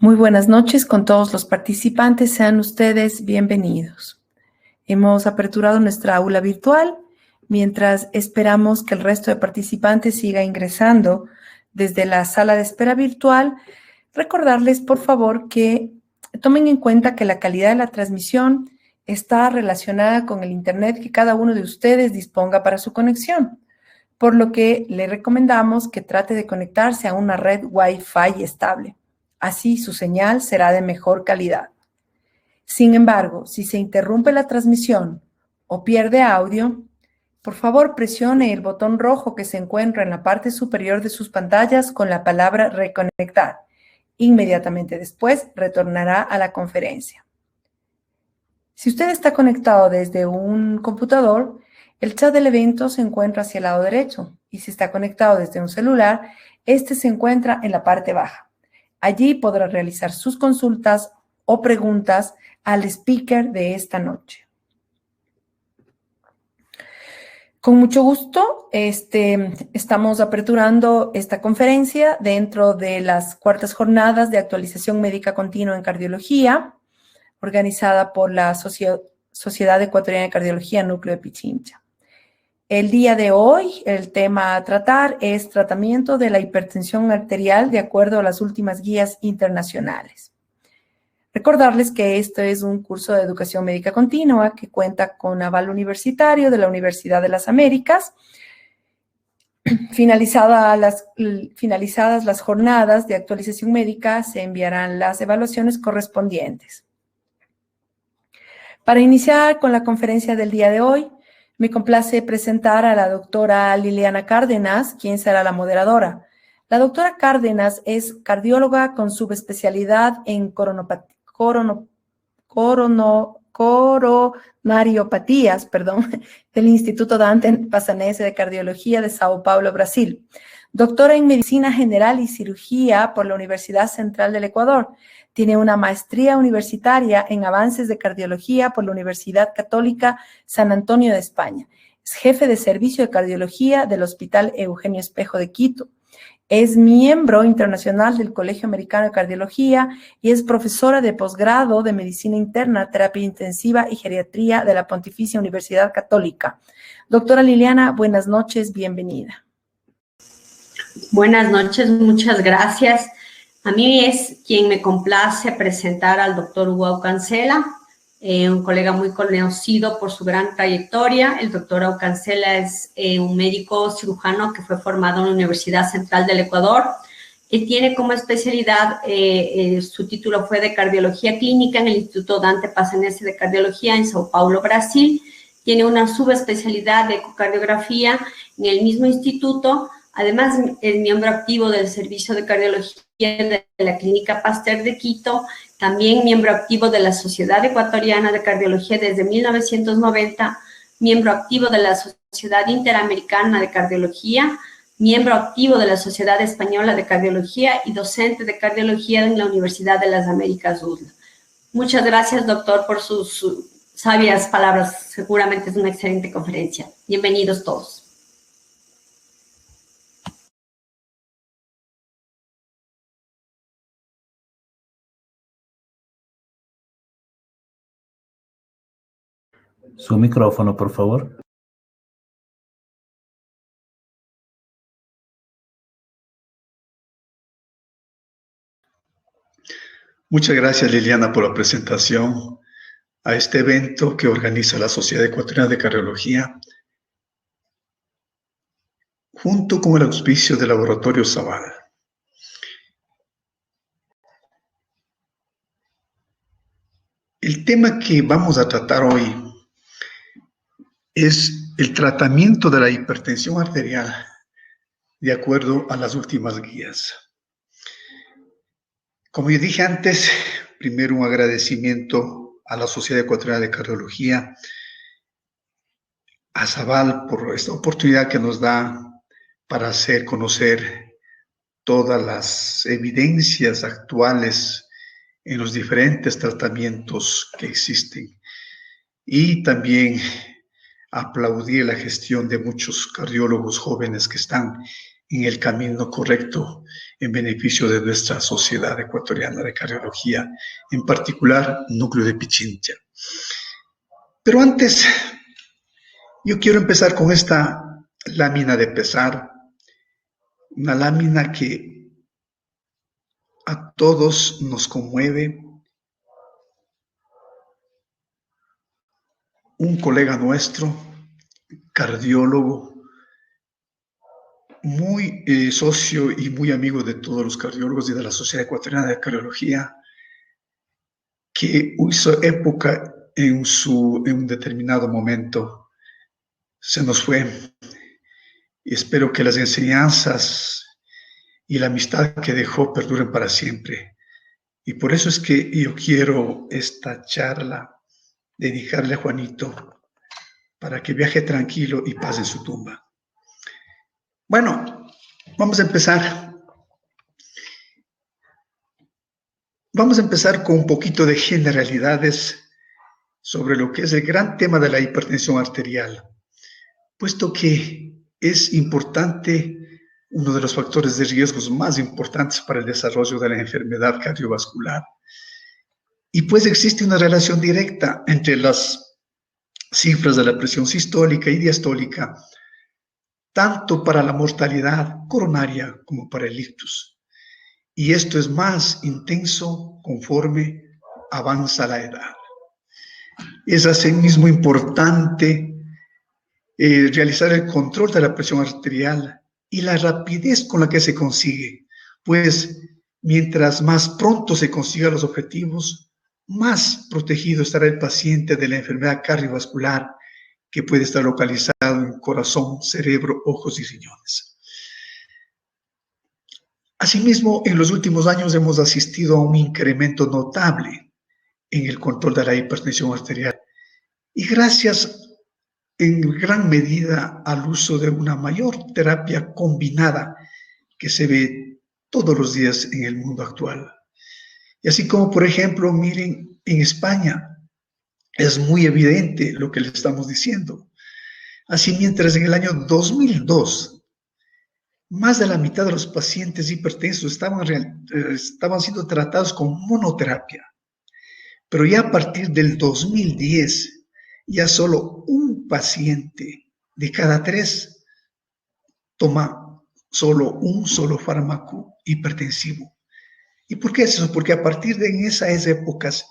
Muy buenas noches con todos los participantes, sean ustedes bienvenidos. Hemos aperturado nuestra aula virtual mientras esperamos que el resto de participantes siga ingresando desde la sala de espera virtual. Recordarles, por favor, que tomen en cuenta que la calidad de la transmisión está relacionada con el internet que cada uno de ustedes disponga para su conexión, por lo que le recomendamos que trate de conectarse a una red Wi-Fi estable. Así su señal será de mejor calidad. Sin embargo, si se interrumpe la transmisión o pierde audio, por favor presione el botón rojo que se encuentra en la parte superior de sus pantallas con la palabra reconectar. Inmediatamente después retornará a la conferencia. Si usted está conectado desde un computador, el chat del evento se encuentra hacia el lado derecho, y si está conectado desde un celular, este se encuentra en la parte baja. Allí podrá realizar sus consultas o preguntas al speaker de esta noche. Con mucho gusto, estamos aperturando esta conferencia dentro de las cuartas jornadas de actualización médica continua en cardiología, organizada por la Sociedad Ecuatoriana de Cardiología Núcleo de Pichincha. El día de hoy, el tema a tratar es tratamiento de la hipertensión arterial de acuerdo a las últimas guías internacionales. Recordarles que esto es un curso de educación médica continua que cuenta con aval universitario de la Universidad de las Américas. Finalizadas las jornadas de actualización médica, se enviarán las evaluaciones correspondientes. Para iniciar con la conferencia del día de hoy, me complace presentar a la doctora Liliana Cárdenas, quien será la moderadora. La doctora Cárdenas es cardióloga con subespecialidad en coronariopatías, del Instituto Dante Passanese de Cardiología de Sao Paulo, Brasil. Doctora en Medicina General y Cirugía por la Universidad Central del Ecuador. Tiene una maestría universitaria en avances de cardiología por la Universidad Católica San Antonio de España. Es jefe de servicio de cardiología del Hospital Eugenio Espejo de Quito. Es miembro internacional del Colegio Americano de Cardiología y es profesora de posgrado de Medicina Interna, Terapia Intensiva y Geriatría de la Pontificia Universidad Católica. Doctora Liliana, buenas noches, bienvenida. Buenas noches, muchas gracias. A mí es quien me complace presentar al doctor Hugo Aucancela, un colega muy conocido por su gran trayectoria. El doctor Aucancela es un médico cirujano que fue formado en la Universidad Central del Ecuador. Él tiene como especialidad, su título fue de cardiología clínica en el Instituto Dante Passanese de Cardiología en Sao Paulo, Brasil. Tiene una subespecialidad de ecocardiografía en el mismo instituto. Además, es miembro activo del Servicio de Cardiología de la Clínica Pasteur de Quito, también miembro activo de la Sociedad Ecuatoriana de Cardiología desde 1990, miembro activo de la Sociedad Interamericana de Cardiología, miembro activo de la Sociedad Española de Cardiología y docente de cardiología en la Universidad de las Américas, UDLA. Muchas gracias, doctor, por sus sabias palabras. Seguramente es una excelente conferencia. Bienvenidos todos. Su micrófono, por favor. Muchas gracias, Liliana, por la presentación a este evento que organiza la Sociedad Ecuatoriana de Cardiología, junto con el auspicio del Laboratorio Zaval. El tema que vamos a tratar hoy es el tratamiento de la hipertensión arterial de acuerdo a las últimas guías. Como yo dije antes, primero un agradecimiento a la Sociedad Ecuatoriana de Cardiología, a Zaval por esta oportunidad que nos da para hacer conocer todas las evidencias actuales en los diferentes tratamientos que existen. Y también aplaudir la gestión de muchos cardiólogos jóvenes que están en el camino correcto en beneficio de nuestra sociedad ecuatoriana de cardiología, en particular Núcleo de Pichincha. Pero antes, yo quiero empezar con esta lámina de pesar, una lámina que a todos nos conmueve. Un colega nuestro, cardiólogo, muy socio y muy amigo de todos los cardiólogos y de la Sociedad Ecuatoriana de Cardiología, que hizo época en un determinado momento, se nos fue. Y espero que las enseñanzas y la amistad que dejó perduren para siempre. Y por eso es que yo quiero esta charla dedicarle a Juanito para que viaje tranquilo y paz en su tumba. Bueno, vamos a empezar. Vamos a empezar con un poquito de generalidades sobre lo que es el gran tema de la hipertensión arterial, puesto que es importante, uno de los factores de riesgos más importantes para el desarrollo de la enfermedad cardiovascular. Y pues existe una relación directa entre las cifras de la presión sistólica y diastólica, tanto para la mortalidad coronaria como para el ictus. Y esto es más intenso conforme avanza la edad. Es asimismo importante realizar el control de la presión arterial y la rapidez con la que se consigue, pues mientras más pronto se consigan los objetivos, más protegido estará el paciente de la enfermedad cardiovascular que puede estar localizado en corazón, cerebro, ojos y riñones. Asimismo, en los últimos años hemos asistido a un incremento notable en el control de la hipertensión arterial y gracias en gran medida al uso de una mayor terapia combinada que se ve todos los días en el mundo actual. Y así como, por ejemplo, miren, en España es muy evidente lo que les estamos diciendo. Así, mientras en el año 2002, más de la mitad de los pacientes hipertensos estaban siendo tratados con monoterapia, pero ya a partir del 2010, ya solo un paciente de cada 3 toma un solo fármaco hipertensivo. ¿Y por qué es eso? Porque a partir de esas épocas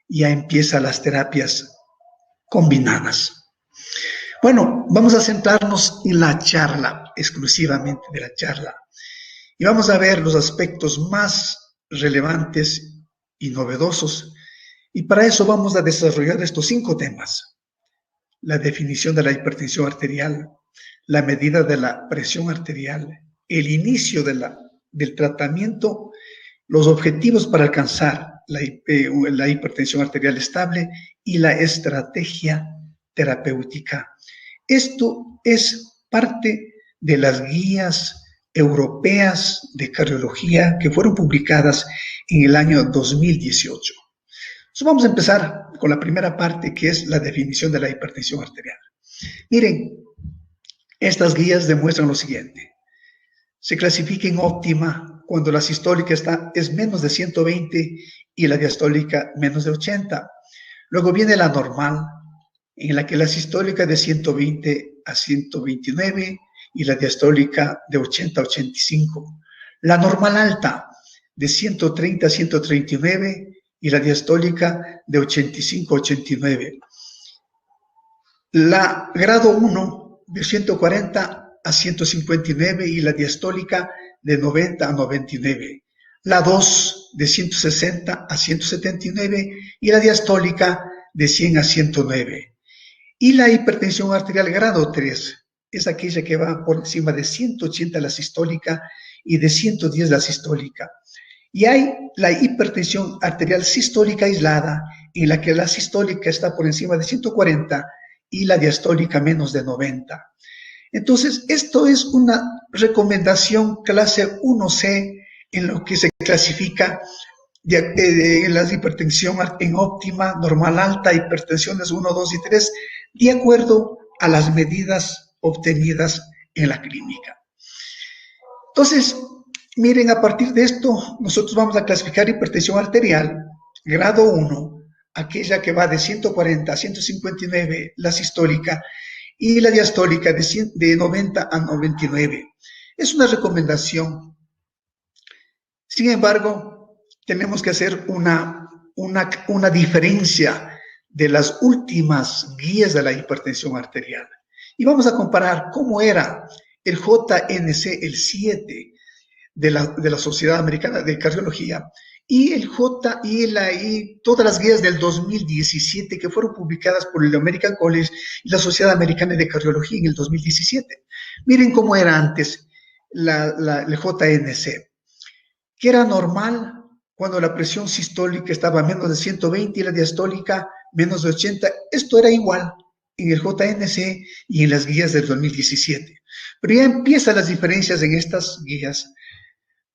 ya empiezan las terapias combinadas. Bueno, vamos a centrarnos en la charla, exclusivamente de la charla. Y vamos a ver los aspectos más relevantes y novedosos. Y para eso vamos a desarrollar estos 5 temas. La definición de la hipertensión arterial, la medida de la presión arterial, el inicio del tratamiento, los objetivos para alcanzar la hipertensión arterial estable y la estrategia terapéutica. Esto es parte de las guías europeas de cardiología que fueron publicadas en el año 2018. Entonces vamos a empezar con la primera parte, que es la definición de la hipertensión arterial. Miren, estas guías demuestran lo siguiente. Se clasifica en óptima cuando la sistólica es menos de 120 y la diastólica menos de 80. Luego viene la normal, en la que la sistólica de 120 a 129 y la diastólica de 80 a 85. La normal alta, de 130 a 139 y la diastólica de 85 a 89. La grado 1, de 140 a 159 y la diastólica de 90 a 99. La 2, de 160 a 179 y la diastólica de 100 a 109. Y la hipertensión arterial grado 3 es aquella que va por encima de 180 la sistólica y de 110 la sistólica. Y hay la hipertensión arterial sistólica aislada, en la que la sistólica está por encima de 140 y la diastólica menos de 90. Entonces, esto es una recomendación clase 1C en lo que se clasifica la hipertensión en óptima, normal alta, hipertensiones 1, 2 y 3, de acuerdo a las medidas obtenidas en la clínica. Entonces, miren, a partir de esto, nosotros vamos a clasificar hipertensión arterial, grado 1, aquella que va de 140 a 159, la sistólica, y la diastólica de 90 a 99. Es una recomendación. Sin embargo, tenemos que hacer una diferencia de las últimas guías de la hipertensión arterial. Y vamos a comparar cómo era el JNC, el 7 de la Sociedad Americana de Cardiología, y todas las guías del 2017 que fueron publicadas por el American College y la Sociedad Americana de Cardiología en el 2017. Miren cómo era antes el JNC, que era normal cuando la presión sistólica estaba a menos de 120 y la diastólica menos de 80. Esto era igual en el JNC y en las guías del 2017. Pero ya empiezan las diferencias en estas guías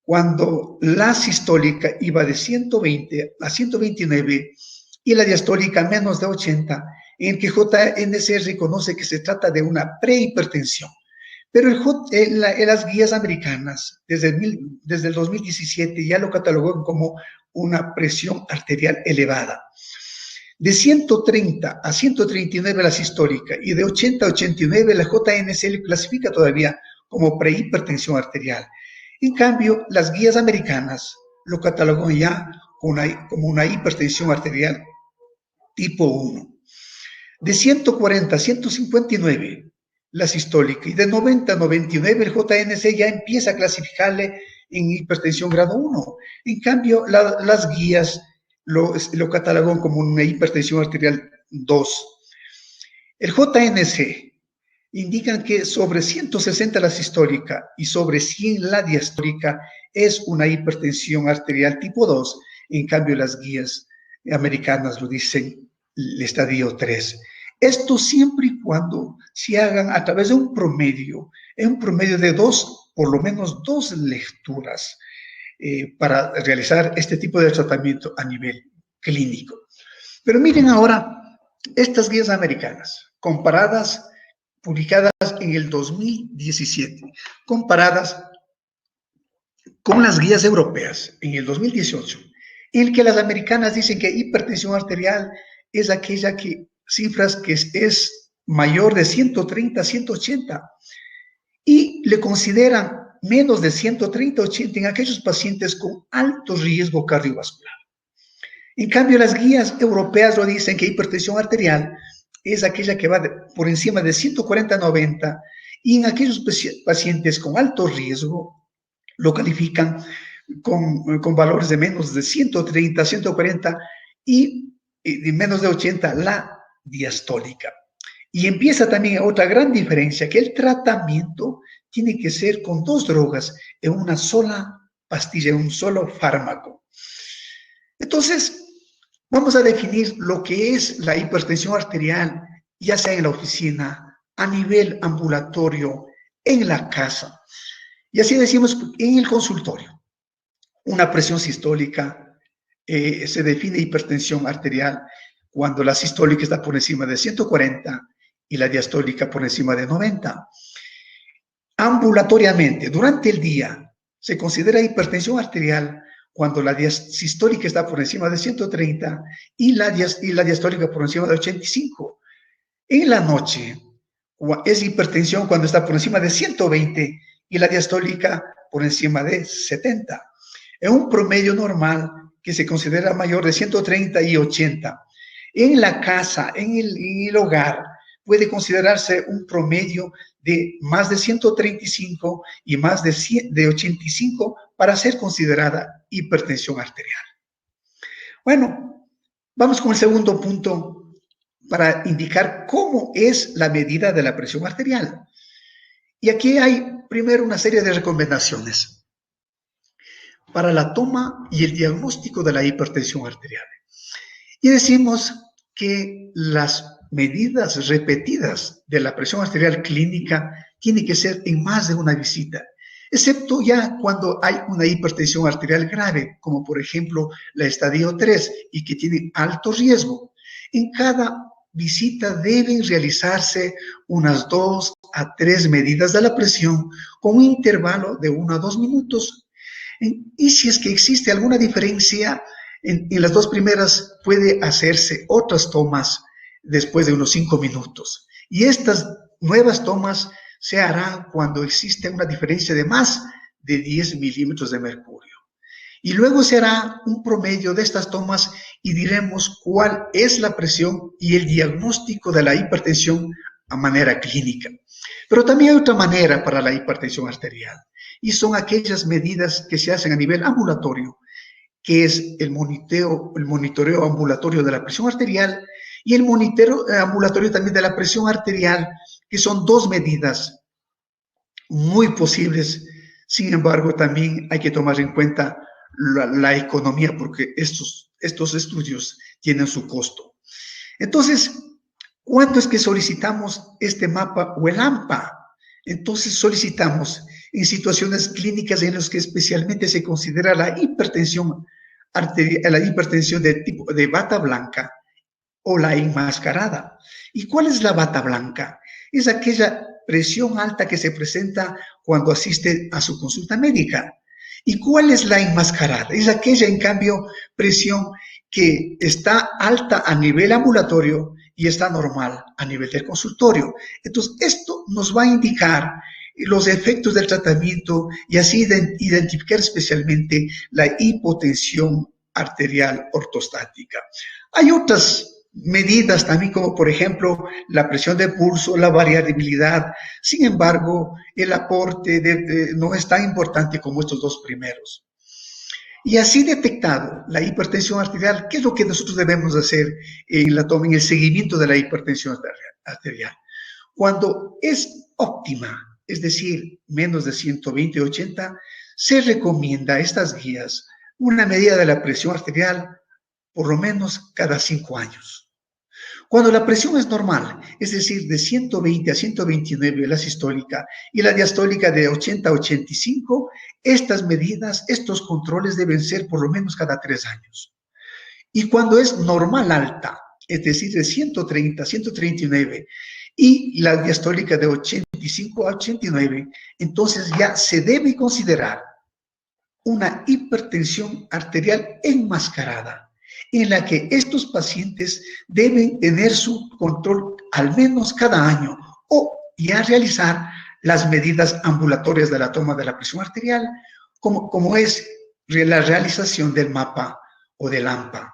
cuando la sistólica iba de 120 a 129 y la diastólica menos de 80, en que JNC reconoce que se trata de una prehipertensión. Pero las guías americanas, desde el 2017, ya lo catalogó como una presión arterial elevada. De 130 a 139 la sistólica y de 80 a 89 la JNC le clasifica todavía como prehipertensión arterial. En cambio, las guías americanas lo catalogó ya como una hipertensión arterial tipo 1. De 140 a 159 la sistólica y de 90 a 99 el JNC ya empieza a clasificarle en hipertensión grado 1. En cambio, las guías lo catalogó como una hipertensión arterial 2. El JNC indican que sobre 160 la sistólica y sobre 100 la diastólica es una hipertensión arterial tipo 2. En cambio, las guías americanas lo dicen el estadio 3. Esto siempre y cuando se hagan a través de un promedio de por lo menos dos lecturas para realizar este tipo de tratamiento a nivel clínico. Pero miren ahora estas guías americanas comparadas, publicadas en el 2017, comparadas con las guías europeas en el 2018, en el que las americanas dicen que hipertensión arterial es aquella cifras que es mayor de 130 a 180 y le consideran menos de 130 a 80 en aquellos pacientes con alto riesgo cardiovascular. En cambio, las guías europeas lo dicen que hipertensión arterial es aquella que va por encima de 140 a 90 y en aquellos pacientes con alto riesgo lo califican con valores de menos de 130, 140 y de menos de 80 la diastólica. Y empieza también otra gran diferencia, que el tratamiento tiene que ser con dos drogas en una sola pastilla, en un solo fármaco. Entonces, vamos a definir lo que es la hipertensión arterial, ya sea en la oficina, a nivel ambulatorio, en la casa. Y así decimos en el consultorio. Una presión sistólica se define hipertensión arterial cuando la sistólica está por encima de 140 y la diastólica por encima de 90. Ambulatoriamente, durante el día, se considera hipertensión arterial cuando la sistólica está por encima de 130 y la diastólica por encima de 85. En la noche, es hipertensión cuando está por encima de 120 y la diastólica por encima de 70. En un promedio normal que se considera mayor de 130 y 80. En la casa, en el hogar, puede considerarse un promedio de más de 135 y más de 85 para ser considerada hipertensión arterial. Bueno, vamos con el segundo punto para indicar cómo es la medida de la presión arterial. Y aquí hay primero una serie de recomendaciones para la toma y el diagnóstico de la hipertensión arterial. Y decimos que las medidas repetidas de la presión arterial clínica tienen que ser en más de una visita, excepto ya cuando hay una hipertensión arterial grave, como por ejemplo la estadio 3 y que tiene alto riesgo. En cada visita deben realizarse unas 2 a 3 medidas de la presión con un intervalo de 1 a 2 minutos. Y si es que existe alguna diferencia en las dos primeras, puede hacerse otras tomas después de unos 5 minutos. Y estas nuevas tomas se harán cuando existe una diferencia de más de 10 milímetros de mercurio. Y luego se hará un promedio de estas tomas y diremos cuál es la presión y el diagnóstico de la hipertensión a manera clínica. Pero también hay otra manera para la hipertensión arterial, y son medidas que se hacen a nivel ambulatorio, que es el monitoreo ambulatorio de la presión arterial y el monitoreo ambulatorio también de la presión arterial, que son 2 medidas muy posibles. Sin embargo, también hay que tomar en cuenta la economía, porque estos estudios tienen su costo. Entonces, ¿cuándo es que solicitamos este mapa o el AMPA? Entonces solicitamos en situaciones clínicas en las que especialmente se considera la hipertensión arterial, la hipertensión de tipo de bata blanca o la enmascarada. ¿Y cuál es la bata blanca? Es aquella presión alta que se presenta cuando asiste a su consulta médica. ¿Y cuál es la enmascarada? Es aquella, en cambio, presión que está alta a nivel ambulatorio y está normal a nivel del consultorio. Entonces, esto nos va a indicar los efectos del tratamiento y así identificar especialmente la hipotensión arterial ortostática. Hay otras medidas también, como por ejemplo la presión de pulso, la variabilidad. Sin embargo, el aporte no es tan importante como estos 2 primeros. Y así detectado la hipertensión arterial, ¿qué es lo que nosotros debemos hacer en el seguimiento de la hipertensión arterial? Cuando es óptima, es decir, menos de 120/80, se recomienda a estas guías una medida de la presión arterial por lo menos cada 5 años. Cuando la presión es normal, es decir, de 120 a 129 la sistólica y la diastólica de 80 a 85, estas medidas, estos controles deben ser por lo menos cada 3 años. Y cuando es normal alta, es decir, de 130 a 139 y la diastólica de 85 a 89, entonces ya se debe considerar una hipertensión arterial enmascarada, en la que estos pacientes deben tener su control al menos cada año o ya realizar las medidas ambulatorias de la toma de la presión arterial, como es la realización del mapa o del AMPA.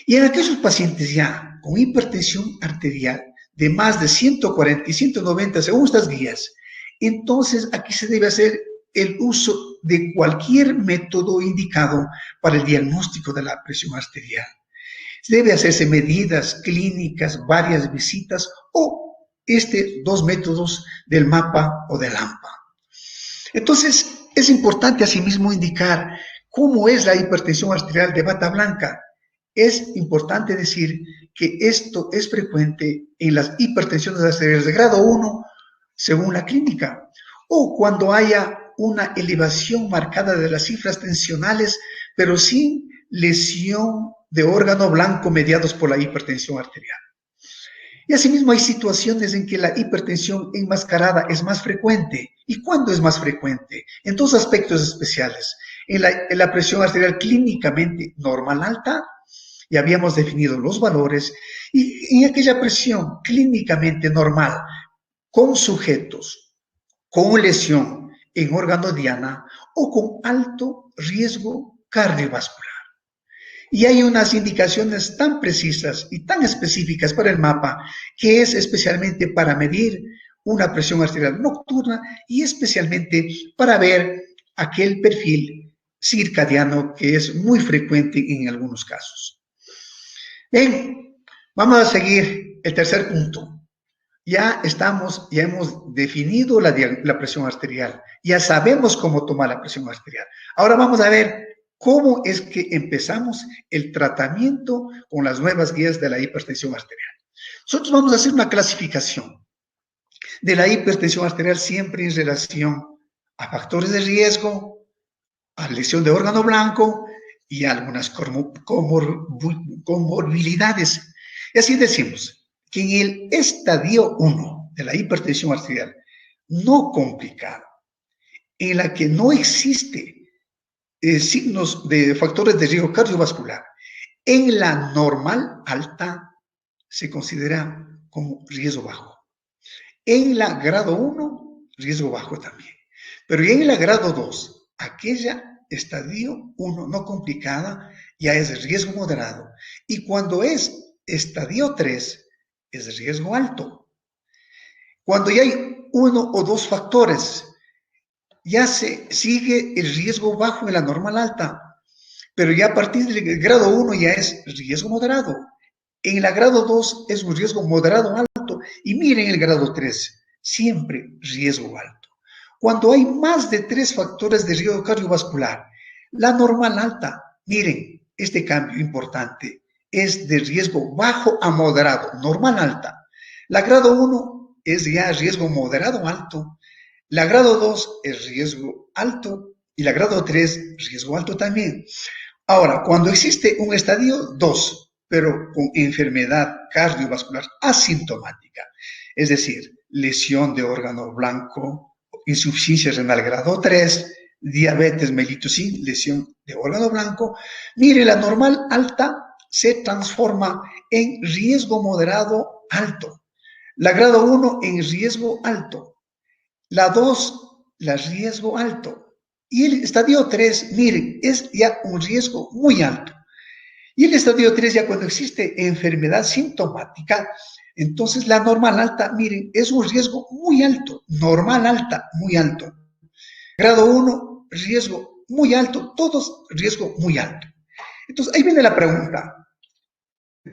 Y en aquellos pacientes ya con hipertensión arterial de más de 140 y 190 según estas guías, entonces aquí se debe hacer el uso de cualquier método indicado para el diagnóstico de la presión arterial. Debe hacerse medidas clínicas, varias visitas o 2 métodos del mapa o del AMPA. Entonces, es importante asimismo indicar cómo es la hipertensión arterial de bata blanca. Es importante decir que esto es frecuente en las hipertensiones arteriales de grado 1, según la clínica, o cuando haya una elevación marcada de las cifras tensionales, pero sin lesión de órgano blanco mediados por la hipertensión arterial. Y asimismo hay situaciones en que la hipertensión enmascarada es más frecuente. ¿Y cuándo es más frecuente? En 2 aspectos especiales. En la presión arterial clínicamente normal alta, ya habíamos definido los valores, y en aquella presión clínicamente normal con sujetos con lesión en órgano diana o con alto riesgo cardiovascular. Y hay unas indicaciones tan precisas y tan específicas para el mapa, que es especialmente para medir una presión arterial nocturna y especialmente para ver aquel perfil circadiano que es muy frecuente en algunos casos. Bien, vamos a seguir el tercer punto. Ya hemos definido la presión arterial, ya sabemos cómo tomar la presión arterial. Ahora vamos a ver cómo es que empezamos el tratamiento con las nuevas guías de la hipertensión arterial. Nosotros vamos a hacer una clasificación de la hipertensión arterial siempre en relación a factores de riesgo, a lesión de órgano blanco y a algunas comorbilidades. Y así decimos que en el estadio 1 de la hipertensión arterial, no complicada, en la que no existe signos de factores de riesgo cardiovascular, en la normal alta se considera como riesgo bajo. En la grado 1, riesgo bajo también. Pero en la grado 2, aquella estadio 1 no complicada, ya es riesgo moderado. Y cuando es estadio 3, es riesgo alto. Cuando ya hay 1 o 2 factores, ya se sigue el riesgo bajo en la normal alta. Pero ya a partir del grado 1 ya es riesgo moderado. En la grado 2 es un riesgo moderado alto. Y miren el grado 3, siempre riesgo alto. Cuando hay más de 3 factores de riesgo cardiovascular, la normal alta, miren, este cambio importante es de riesgo bajo a moderado, normal alta. La grado 1 es ya riesgo moderado alto. La grado 2 es riesgo alto y la grado 3 riesgo alto también. Ahora, cuando existe un estadio 2, pero con enfermedad cardiovascular asintomática, es decir, lesión de órgano blanco, insuficiencia renal grado 3, diabetes mellitus sin lesión de órgano blanco, mire, la normal alta se transforma en riesgo moderado alto. La grado 1 en riesgo alto. La 2, la riesgo alto. Y el estadio 3, miren, es ya un riesgo muy alto. Y el estadio 3, ya cuando existe enfermedad sintomática, entonces la normal alta, miren, es un riesgo muy alto. Normal alta, muy alto. Grado 1, riesgo muy alto. Todos riesgo muy alto. Entonces, ahí viene la pregunta.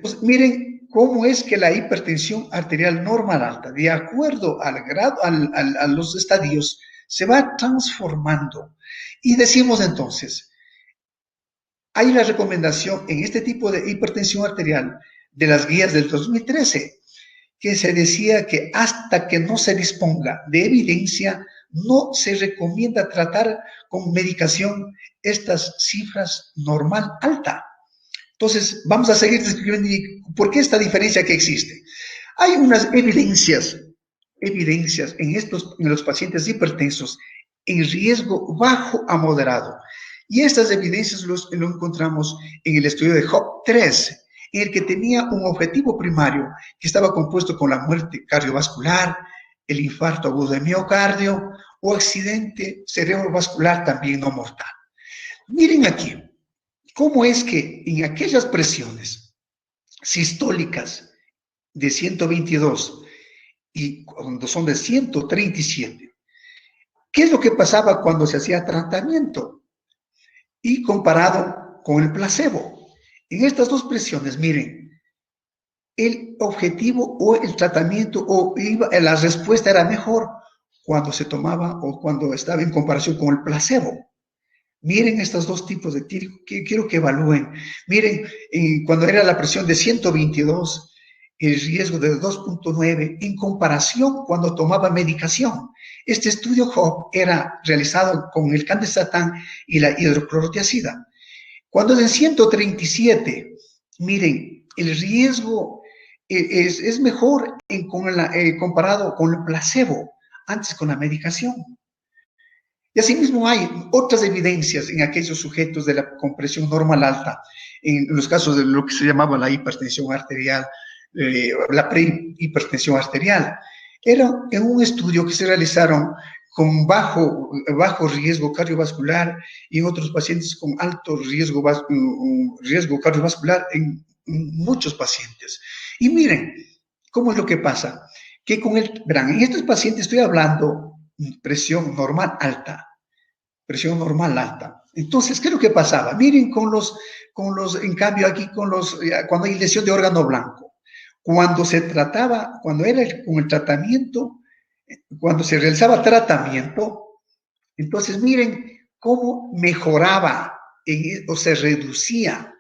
Pues, miren cómo es que la hipertensión arterial normal alta, de acuerdo al grado, a los estadios, se va transformando. Y decimos entonces, hay la recomendación en este tipo de hipertensión arterial de las guías del 2013, que se decía que hasta que no se disponga de evidencia, no se recomienda tratar con medicación estas cifras normal alta. Entonces, vamos a seguir describiendo por qué esta diferencia que existe. Hay unas evidencias en los pacientes hipertensos en riesgo bajo a moderado. Y estas evidencias lo encontramos en el estudio de HOPE-3, en el que tenía un objetivo primario que estaba compuesto con la muerte cardiovascular, el infarto agudo de miocardio o accidente cerebrovascular también no mortal. Miren aquí, cómo es que en aquellas presiones sistólicas de 122 y cuando son de 137, ¿qué es lo que pasaba cuando se hacía tratamiento? Y comparado con el placebo. En estas dos presiones, miren, el objetivo o el tratamiento o la respuesta era mejor cuando se tomaba o cuando estaba en comparación con el placebo. Miren estos dos tipos de que quiero que evalúen. Miren, cuando era la presión de 122, el riesgo de 2.9 en comparación cuando tomaba medicación. Este estudio HOPE era realizado con el candesatán y la hidroclorotiazida. Cuando es en 137, miren, el riesgo es mejor comparado con el placebo, antes con la medicación. Y asimismo hay otras evidencias en aquellos sujetos de la compresión normal alta, en los casos de lo que se llamaba la hipertensión arterial, la prehipertensión arterial. Era en un estudio que se realizaron con bajo riesgo cardiovascular y en otros pacientes con alto riesgo cardiovascular en muchos pacientes. Y miren, ¿cómo es lo que pasa? Que verán, en estos pacientes estoy hablando presión normal alta. Entonces, ¿qué es lo que pasaba? Miren en cambio aquí cuando hay lesión de órgano blanco. Cuando se realizaba tratamiento, entonces miren cómo mejoraba o se reducía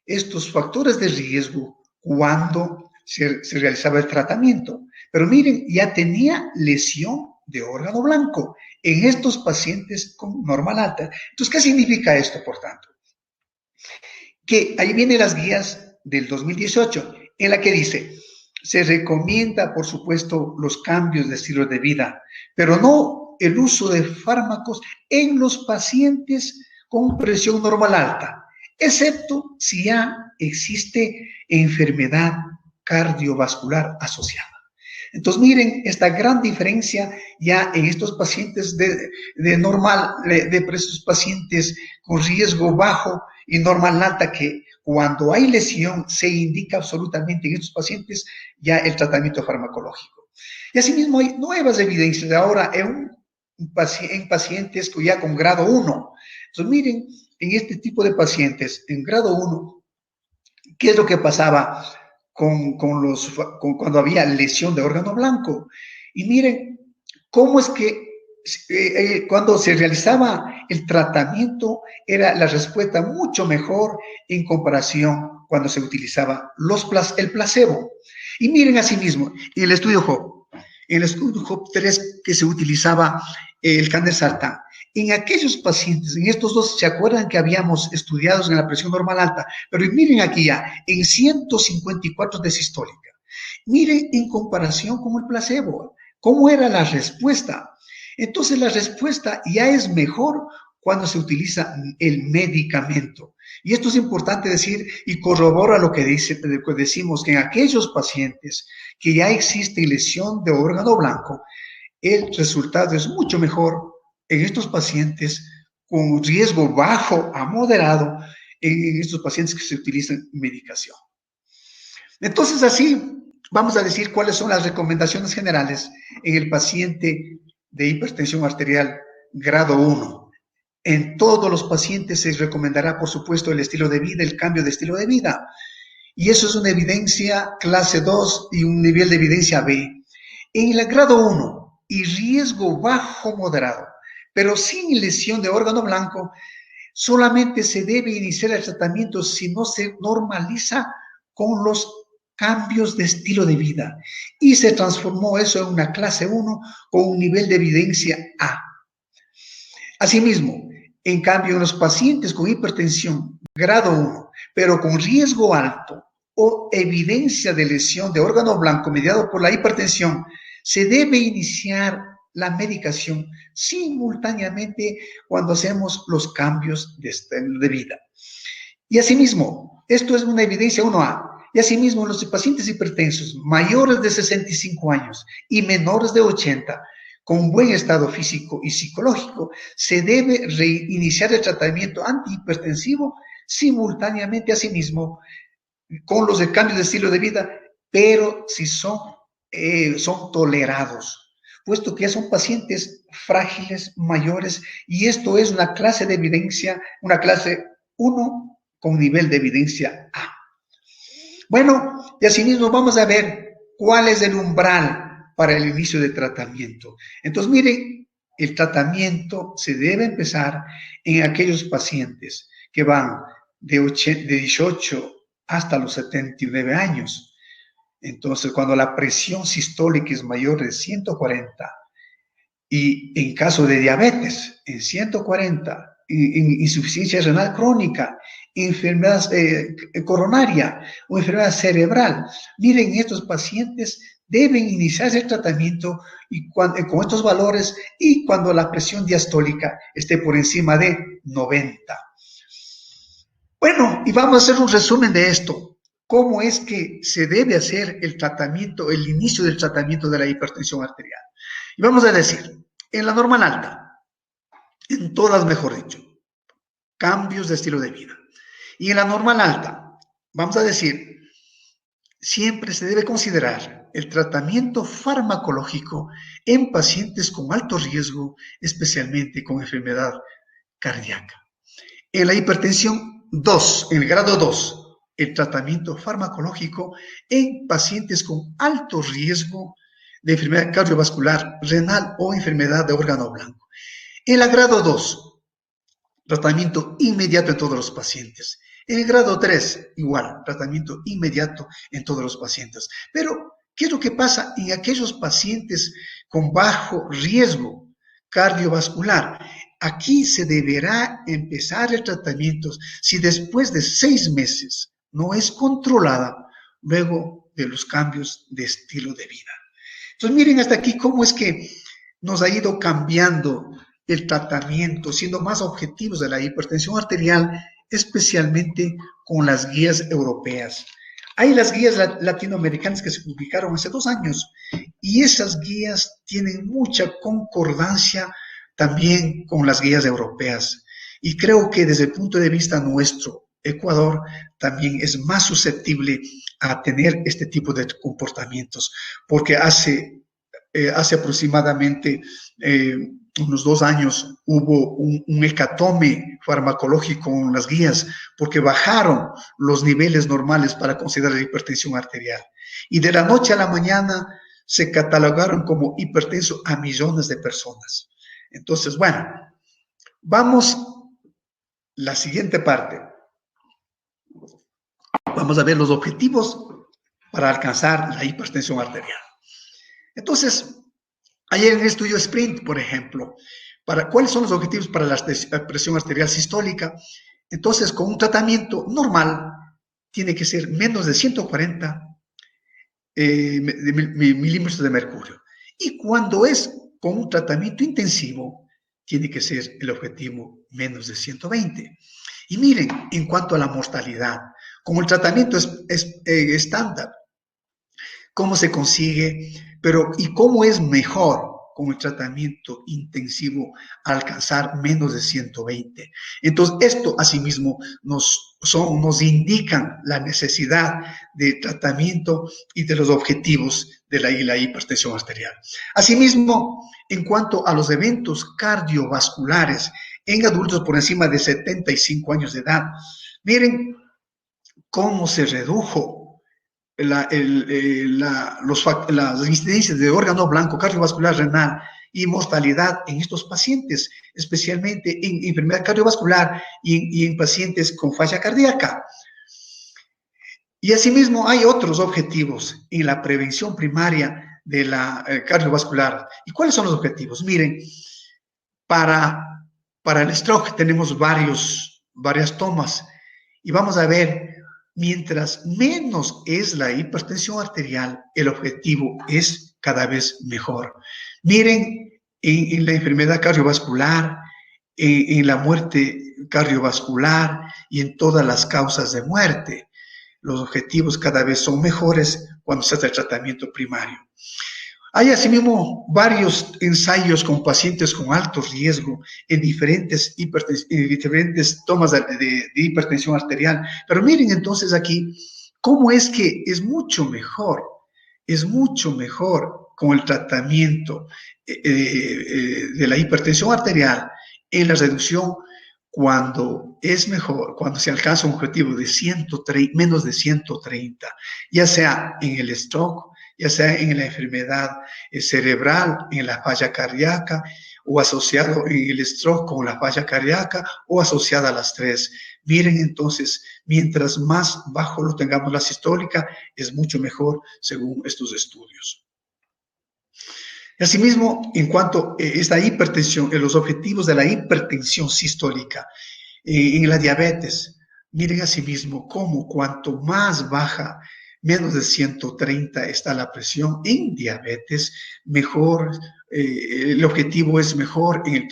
estos factores de riesgo cuando se realizaba el tratamiento. Pero miren, ya tenía lesión de órgano blanco en estos pacientes con normal alta. Entonces, ¿qué significa esto, por tanto? Que ahí vienen las guías del 2018, en la que dice, se recomienda, por supuesto, los cambios de estilo de vida, pero no el uso de fármacos en los pacientes con presión normal alta, excepto si ya existe enfermedad cardiovascular asociada. Entonces, miren esta gran diferencia ya en estos pacientes de estos pacientes con riesgo bajo y normal alta, que cuando hay lesión se indica absolutamente en estos pacientes ya el tratamiento farmacológico. Y asimismo hay nuevas evidencias ahora en pacientes que ya con grado 1. Entonces, miren, en este tipo de pacientes en grado 1, ¿qué es lo que pasaba cuando había lesión de órgano blanco? Y miren cómo es que cuando se realizaba el tratamiento era la respuesta mucho mejor en comparación cuando se utilizaba el placebo. Y miren asimismo, en el estudio HOPE 3 que se utilizaba el candesartán, en aquellos pacientes, en estos dos, ¿se acuerdan que habíamos estudiado en la presión normal alta? Pero miren aquí ya, en 154 de sistólica. Miren en comparación con el placebo, ¿cómo era la respuesta? Entonces la respuesta ya es mejor cuando se utiliza el medicamento. Y esto es importante decir y corrobora lo que decimos, que en aquellos pacientes que ya existe lesión de órgano blanco, el resultado es mucho mejor en estos pacientes con riesgo bajo a moderado, en estos pacientes que se utilizan medicación. Entonces, así vamos a decir cuáles son las recomendaciones generales en el paciente de hipertensión arterial grado 1. En todos los pacientes se recomendará, por supuesto, el estilo de vida, el cambio de estilo de vida. Y eso es una evidencia clase 2 y un nivel de evidencia B. En el grado 1 y riesgo bajo moderado, pero sin lesión de órgano blanco, solamente se debe iniciar el tratamiento si no se normaliza con los cambios de estilo de vida. Y se transformó eso en una clase 1 con un nivel de evidencia A. Asimismo, en cambio, en los pacientes con hipertensión grado 1, pero con riesgo alto o evidencia de lesión de órgano blanco mediado por la hipertensión, se debe iniciar la medicación simultáneamente cuando hacemos los cambios de estilo de vida. Y asimismo, esto es una evidencia 1A. Y asimismo, en los pacientes hipertensos mayores de 65 años y menores de 80, con buen estado físico y psicológico, se debe reiniciar el tratamiento antihipertensivo simultáneamente, asimismo, con los cambios de estilo de vida, pero si son tolerados, puesto que ya son pacientes frágiles, mayores, y esto es una clase de evidencia, una clase 1 con nivel de evidencia A. Bueno, y asimismo vamos a ver cuál es el umbral para el inicio de tratamiento. Entonces, miren, el tratamiento se debe empezar en aquellos pacientes que van de 18 hasta los 79 años. Entonces, cuando la presión sistólica es mayor de 140 y en caso de diabetes, en 140, en insuficiencia renal crónica, enfermedad coronaria o enfermedad cerebral, miren, estos pacientes deben iniciarse el tratamiento y con estos valores y cuando la presión diastólica esté por encima de 90. Bueno, y vamos a hacer un resumen de esto. ¿Cómo es que se debe hacer el tratamiento, el inicio del tratamiento de la hipertensión arterial? Y vamos a decir, en la normal alta, en todas mejor dicho, cambios de estilo de vida. Y en la normal alta, vamos a decir, siempre se debe considerar el tratamiento farmacológico en pacientes con alto riesgo, especialmente con enfermedad cardíaca. En la hipertensión 2, en el grado 2, el tratamiento farmacológico en pacientes con alto riesgo de enfermedad cardiovascular, renal o enfermedad de órgano blanco. En el grado 2, tratamiento inmediato en todos los pacientes. En el grado 3, igual, tratamiento inmediato en todos los pacientes. Pero, ¿qué es lo que pasa en aquellos pacientes con bajo riesgo cardiovascular? Aquí se deberá empezar el tratamiento si después de 6 meses no es controlada, luego de los cambios de estilo de vida. Entonces, miren hasta aquí cómo es que nos ha ido cambiando el tratamiento, siendo más objetivos de la hipertensión arterial, especialmente con las guías europeas. Hay las guías latinoamericanas que se publicaron hace 2 años y esas guías tienen mucha concordancia también con las guías europeas. Y creo que desde el punto de vista nuestro, Ecuador también es más susceptible a tener este tipo de comportamientos, porque hace aproximadamente unos 2 años hubo un hecatombe farmacológico en las guías, porque bajaron los niveles normales para considerar hipertensión arterial. Y de la noche a la mañana se catalogaron como hipertensos a millones de personas. Entonces, bueno, vamos a la siguiente parte. Vamos a ver los objetivos para alcanzar la hipertensión arterial. Entonces, ayer en el estudio SPRINT, por ejemplo, ¿cuáles son los objetivos para la presión arterial sistólica? Entonces, con un tratamiento normal, tiene que ser menos de 140 milímetros de mercurio. Y cuando es con un tratamiento intensivo, tiene que ser el objetivo menos de 120. Y miren, en cuanto a la mortalidad, como el tratamiento es estándar, ¿cómo se consigue? ¿Y cómo es mejor con el tratamiento intensivo alcanzar menos de 120? Entonces, esto asimismo nos indican la necesidad de tratamiento y de los objetivos de la hipertensión arterial. Asimismo, en cuanto a los eventos cardiovasculares en adultos por encima de 75 años de edad, miren cómo se redujo las incidencias de órgano blanco, cardiovascular, renal y mortalidad en estos pacientes, especialmente en enfermedad cardiovascular y en pacientes con falla cardíaca. Y asimismo hay otros objetivos en la prevención primaria de la cardiovascular. ¿Y cuáles son los objetivos? Miren, para el stroke tenemos varias tomas y vamos a ver. Mientras menos es la hipertensión arterial, el objetivo es cada vez mejor. Miren, en la enfermedad cardiovascular, en la muerte cardiovascular y en todas las causas de muerte, los objetivos cada vez son mejores cuando se hace el tratamiento primario. Hay asimismo varios ensayos con pacientes con alto riesgo en diferentes tomas de hipertensión arterial. Pero miren entonces aquí cómo es que es mucho mejor con el tratamiento de la hipertensión arterial en la reducción cuando es mejor, cuando se alcanza un objetivo de menos de 130, ya sea en el stroke, ya sea en la enfermedad cerebral, en la falla cardíaca, o asociado en el stroke con la falla cardíaca, o asociada a las 3. Miren entonces, mientras más bajo lo tengamos la sistólica, es mucho mejor según estos estudios. Asimismo, en cuanto a esta hipertensión, en los objetivos de la hipertensión sistólica, en la diabetes, miren asimismo cómo cuanto más baja, menos de 130 está la presión en diabetes, mejor, el objetivo es mejor en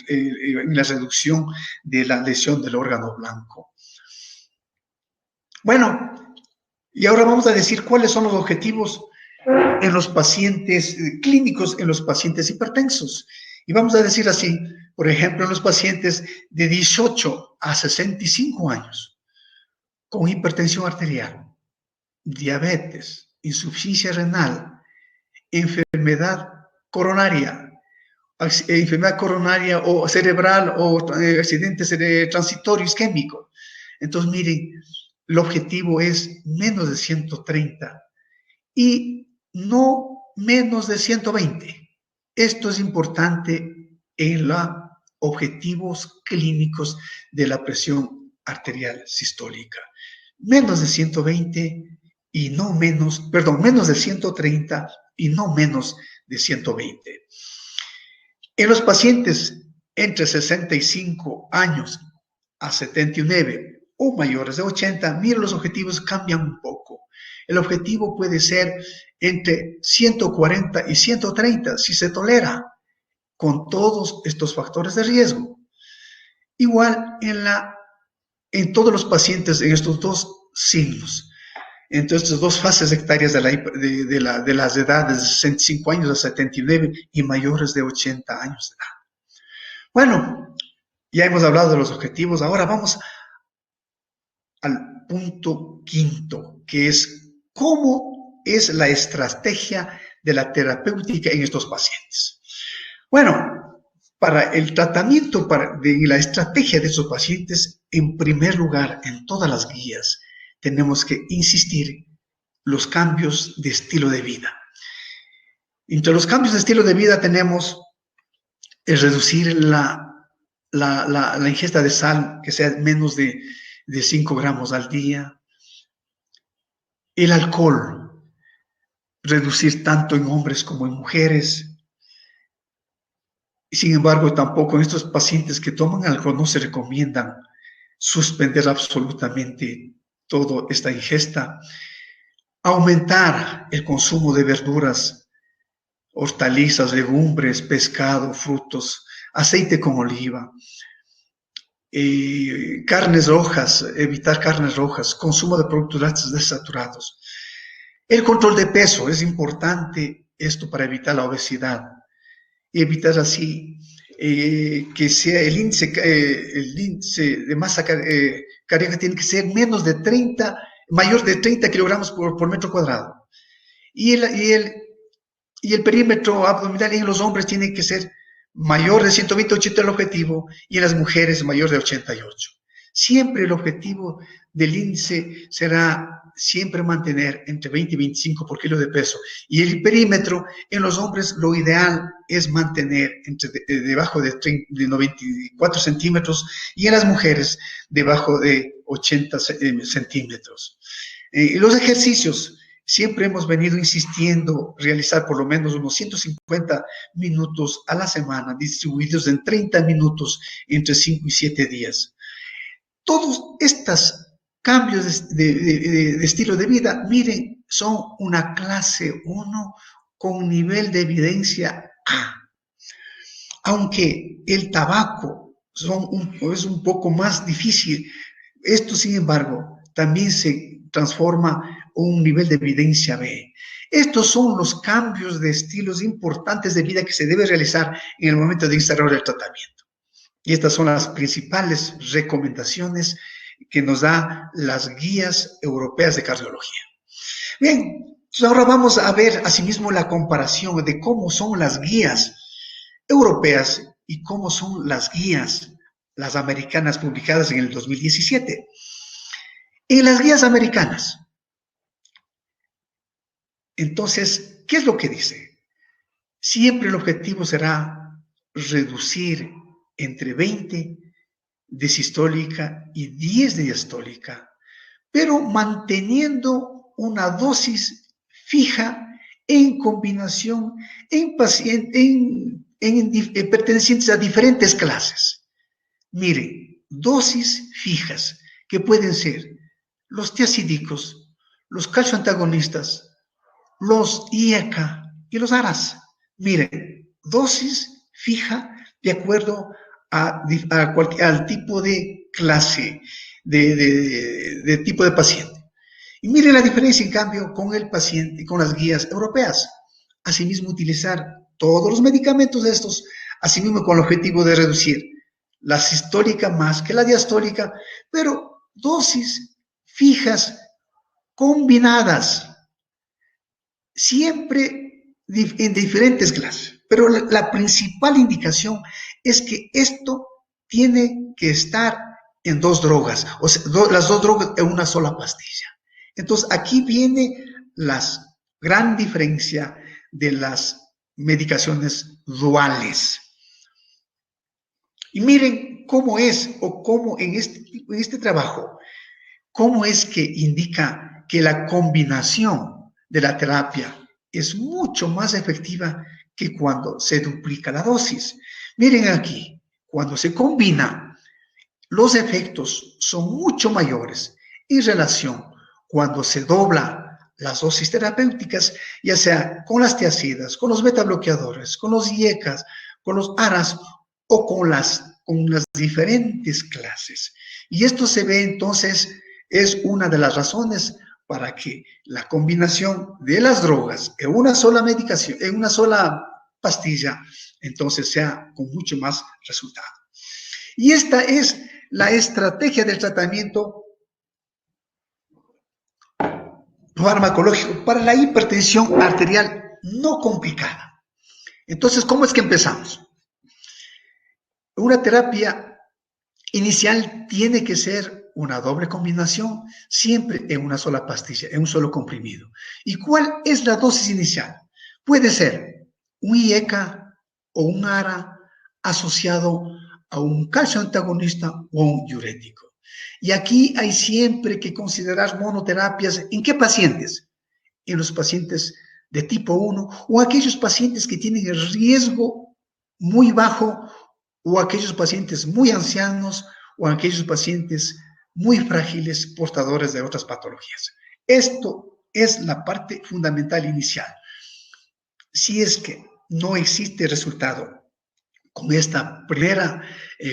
la reducción de la lesión del órgano blanco. Bueno, y ahora vamos a decir cuáles son los objetivos en los pacientes clínicos, en los pacientes hipertensos. Y vamos a decir así, por ejemplo, en los pacientes de 18 a 65 años con hipertensión arterial, diabetes, insuficiencia renal, enfermedad coronaria o cerebral o accidente transitorio isquémico. Entonces, miren, el objetivo es menos de 130 y no menos de 120. Esto es importante en los objetivos clínicos de la presión arterial sistólica. Menos de 120 y no menos, perdón, menos de 130 y no menos de 120. En los pacientes entre 65 años a 79 o mayores de 80, miren, los objetivos cambian un poco. El objetivo puede ser entre 140 y 130, si se tolera, con todos estos factores de riesgo. Igual en todos los pacientes en estos dos signos, entre estas dos fases sectarias de las edades de 65 años a 79 y mayores de 80 años de edad. Bueno, ya hemos hablado de los objetivos, ahora vamos al punto quinto, que es cómo es la estrategia de la terapéutica en estos pacientes. Bueno, para el tratamiento de la estrategia de estos pacientes, en primer lugar, en todas las guías, tenemos que insistir los cambios de estilo de vida. Entre los cambios de estilo de vida tenemos el reducir la ingesta de sal, que sea menos de 5 gramos al día. El alcohol, reducir tanto en hombres como en mujeres. Sin embargo, tampoco en estos pacientes que toman alcohol no se recomiendan suspender absolutamente toda esta ingesta. Aumentar el consumo de verduras, hortalizas, legumbres, pescado, frutos, aceite con oliva, carnes rojas, evitar carnes rojas, consumo de productos lácteos desaturados. El control de peso, es importante esto para evitar la obesidad y evitar así que sea el índice de masa cardíaca tiene que ser mayor de 30 kilogramos por metro cuadrado. Y el perímetro abdominal en los hombres tiene que ser mayor de 120-80 el objetivo, y en las mujeres mayor de 88. Siempre el objetivo del índice será siempre mantener entre 20 y 25 por kilo de peso. Y el perímetro en los hombres lo ideal es mantener debajo de 94 centímetros y en las mujeres debajo de 80 centímetros. Los ejercicios. Siempre hemos venido insistiendo realizar por lo menos unos 150 minutos a la semana, distribuidos en 30 minutos entre 5 y 7 días. Todos estos cambios de estilo de vida, miren, son una clase 1 con nivel de evidencia A. Aunque el tabaco es un poco más difícil, esto sin embargo también se transforma un nivel de evidencia B. Estos son los cambios de estilos importantes de vida que se debe realizar en el momento de instaurar el tratamiento. Y estas son las principales recomendaciones que nos da las guías europeas de cardiología. Bien, entonces ahora vamos a ver asimismo la comparación de cómo son las guías europeas y cómo son las guías, las americanas publicadas en el 2017. En las guías americanas, entonces, ¿qué es lo que dice? Siempre el objetivo será reducir entre 20 de sistólica y 10 de diastólica, pero manteniendo una dosis fija en combinación en pertenecientes a diferentes clases. Miren, dosis fijas que pueden ser los tiacídicos, los calcioantagonistas, los IECA y los ARAS. Miren, dosis fija de acuerdo al tipo de clase, de tipo de paciente. Y miren la diferencia, en cambio, con el paciente, con las guías europeas. Asimismo, utilizar todos los medicamentos de estos, asimismo con el objetivo de reducir la sistólica más que la diastólica, pero dosis fijas combinadas, siempre en diferentes clases, pero la principal indicación es que esto tiene que estar en 2 drogas, o sea, las 2 drogas en una sola pastilla. Entonces, aquí viene la gran diferencia de las medicaciones duales. Y miren cómo es, o cómo en este trabajo, cómo es que indica que la combinación de la terapia es mucho más efectiva que cuando se duplica la dosis. Miren aquí, cuando se combina, los efectos son mucho mayores en relación cuando se dobla las dosis terapéuticas, ya sea con las tiazidas, con los beta bloqueadores, con los IECAs, con los ARAs o con las diferentes clases. Y esto se ve entonces, es una de las razones para que la combinación de las drogas en una sola medicación, en una sola pastilla, entonces sea con mucho más resultado. Y esta es la estrategia del tratamiento farmacológico para la hipertensión arterial no complicada. Entonces, ¿cómo es que empezamos? Una terapia inicial tiene que ser una doble combinación, siempre en una sola pastilla, en un solo comprimido. ¿Y cuál es la dosis inicial? Puede ser un IECA o un ARA asociado a un calcio antagonista o a un diurético. Y aquí hay siempre que considerar monoterapias. ¿En qué pacientes? En los pacientes de tipo 1 o aquellos pacientes que tienen el riesgo muy bajo o aquellos pacientes muy ancianos o aquellos pacientes muy frágiles portadores de otras patologías. Esto es la parte fundamental inicial. Si es que no existe resultado con esta primera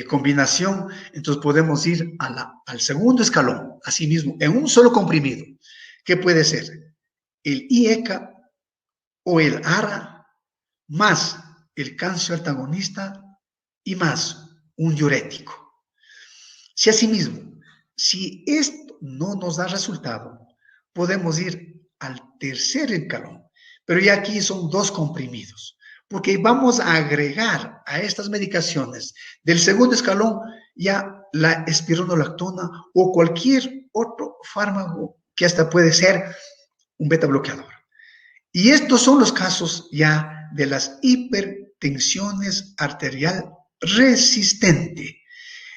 combinación, entonces podemos ir al segundo escalón, asimismo, en un solo comprimido, que puede ser el IECA o el ARA, más el calcio antagonista y más un diurético. Si asimismo, si esto no nos da resultado, podemos ir al tercer escalón, pero ya aquí son 2 comprimidos, porque vamos a agregar a estas medicaciones del segundo escalón ya la espironolactona o cualquier otro fármaco que hasta puede ser un beta bloqueador. Y estos son los casos ya de las hipertensiones arterial resistente.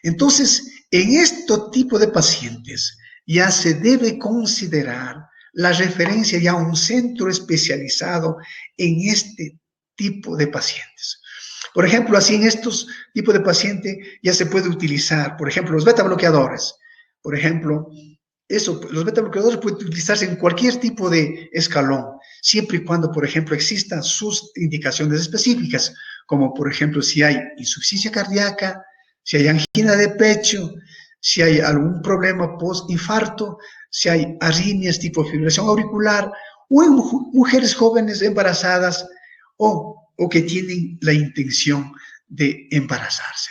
Entonces, en este tipo de pacientes ya se debe considerar la referencia ya a un centro especializado en este tipo de pacientes. Por ejemplo, así en estos tipos de pacientes ya se puede utilizar, por ejemplo, los beta bloqueadores. Por ejemplo, los beta bloqueadores pueden utilizarse en cualquier tipo de escalón, siempre y cuando, por ejemplo, existan sus indicaciones específicas, como por ejemplo si hay insuficiencia cardíaca, si hay angina de pecho, si hay algún problema post-infarto, si hay arritmias tipo fibrilación auricular, o en mujeres jóvenes embarazadas o que tienen la intención de embarazarse.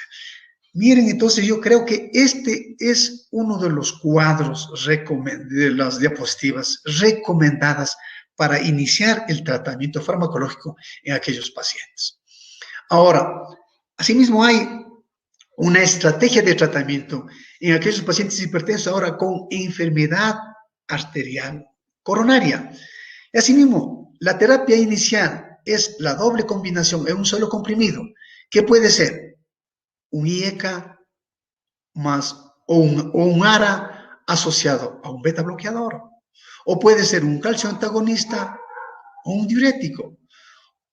Miren, entonces yo creo que este es uno de los cuadros de las diapositivas recomendadas para iniciar el tratamiento farmacológico en aquellos pacientes. Ahora, asimismo hay una estrategia de tratamiento en aquellos pacientes hipertensos ahora con enfermedad arterial coronaria. Y asimismo, la terapia inicial es la doble combinación en un solo comprimido, que puede ser un IECA más o un ARA asociado a un beta bloqueador, o puede ser un calcio antagonista o un diurético,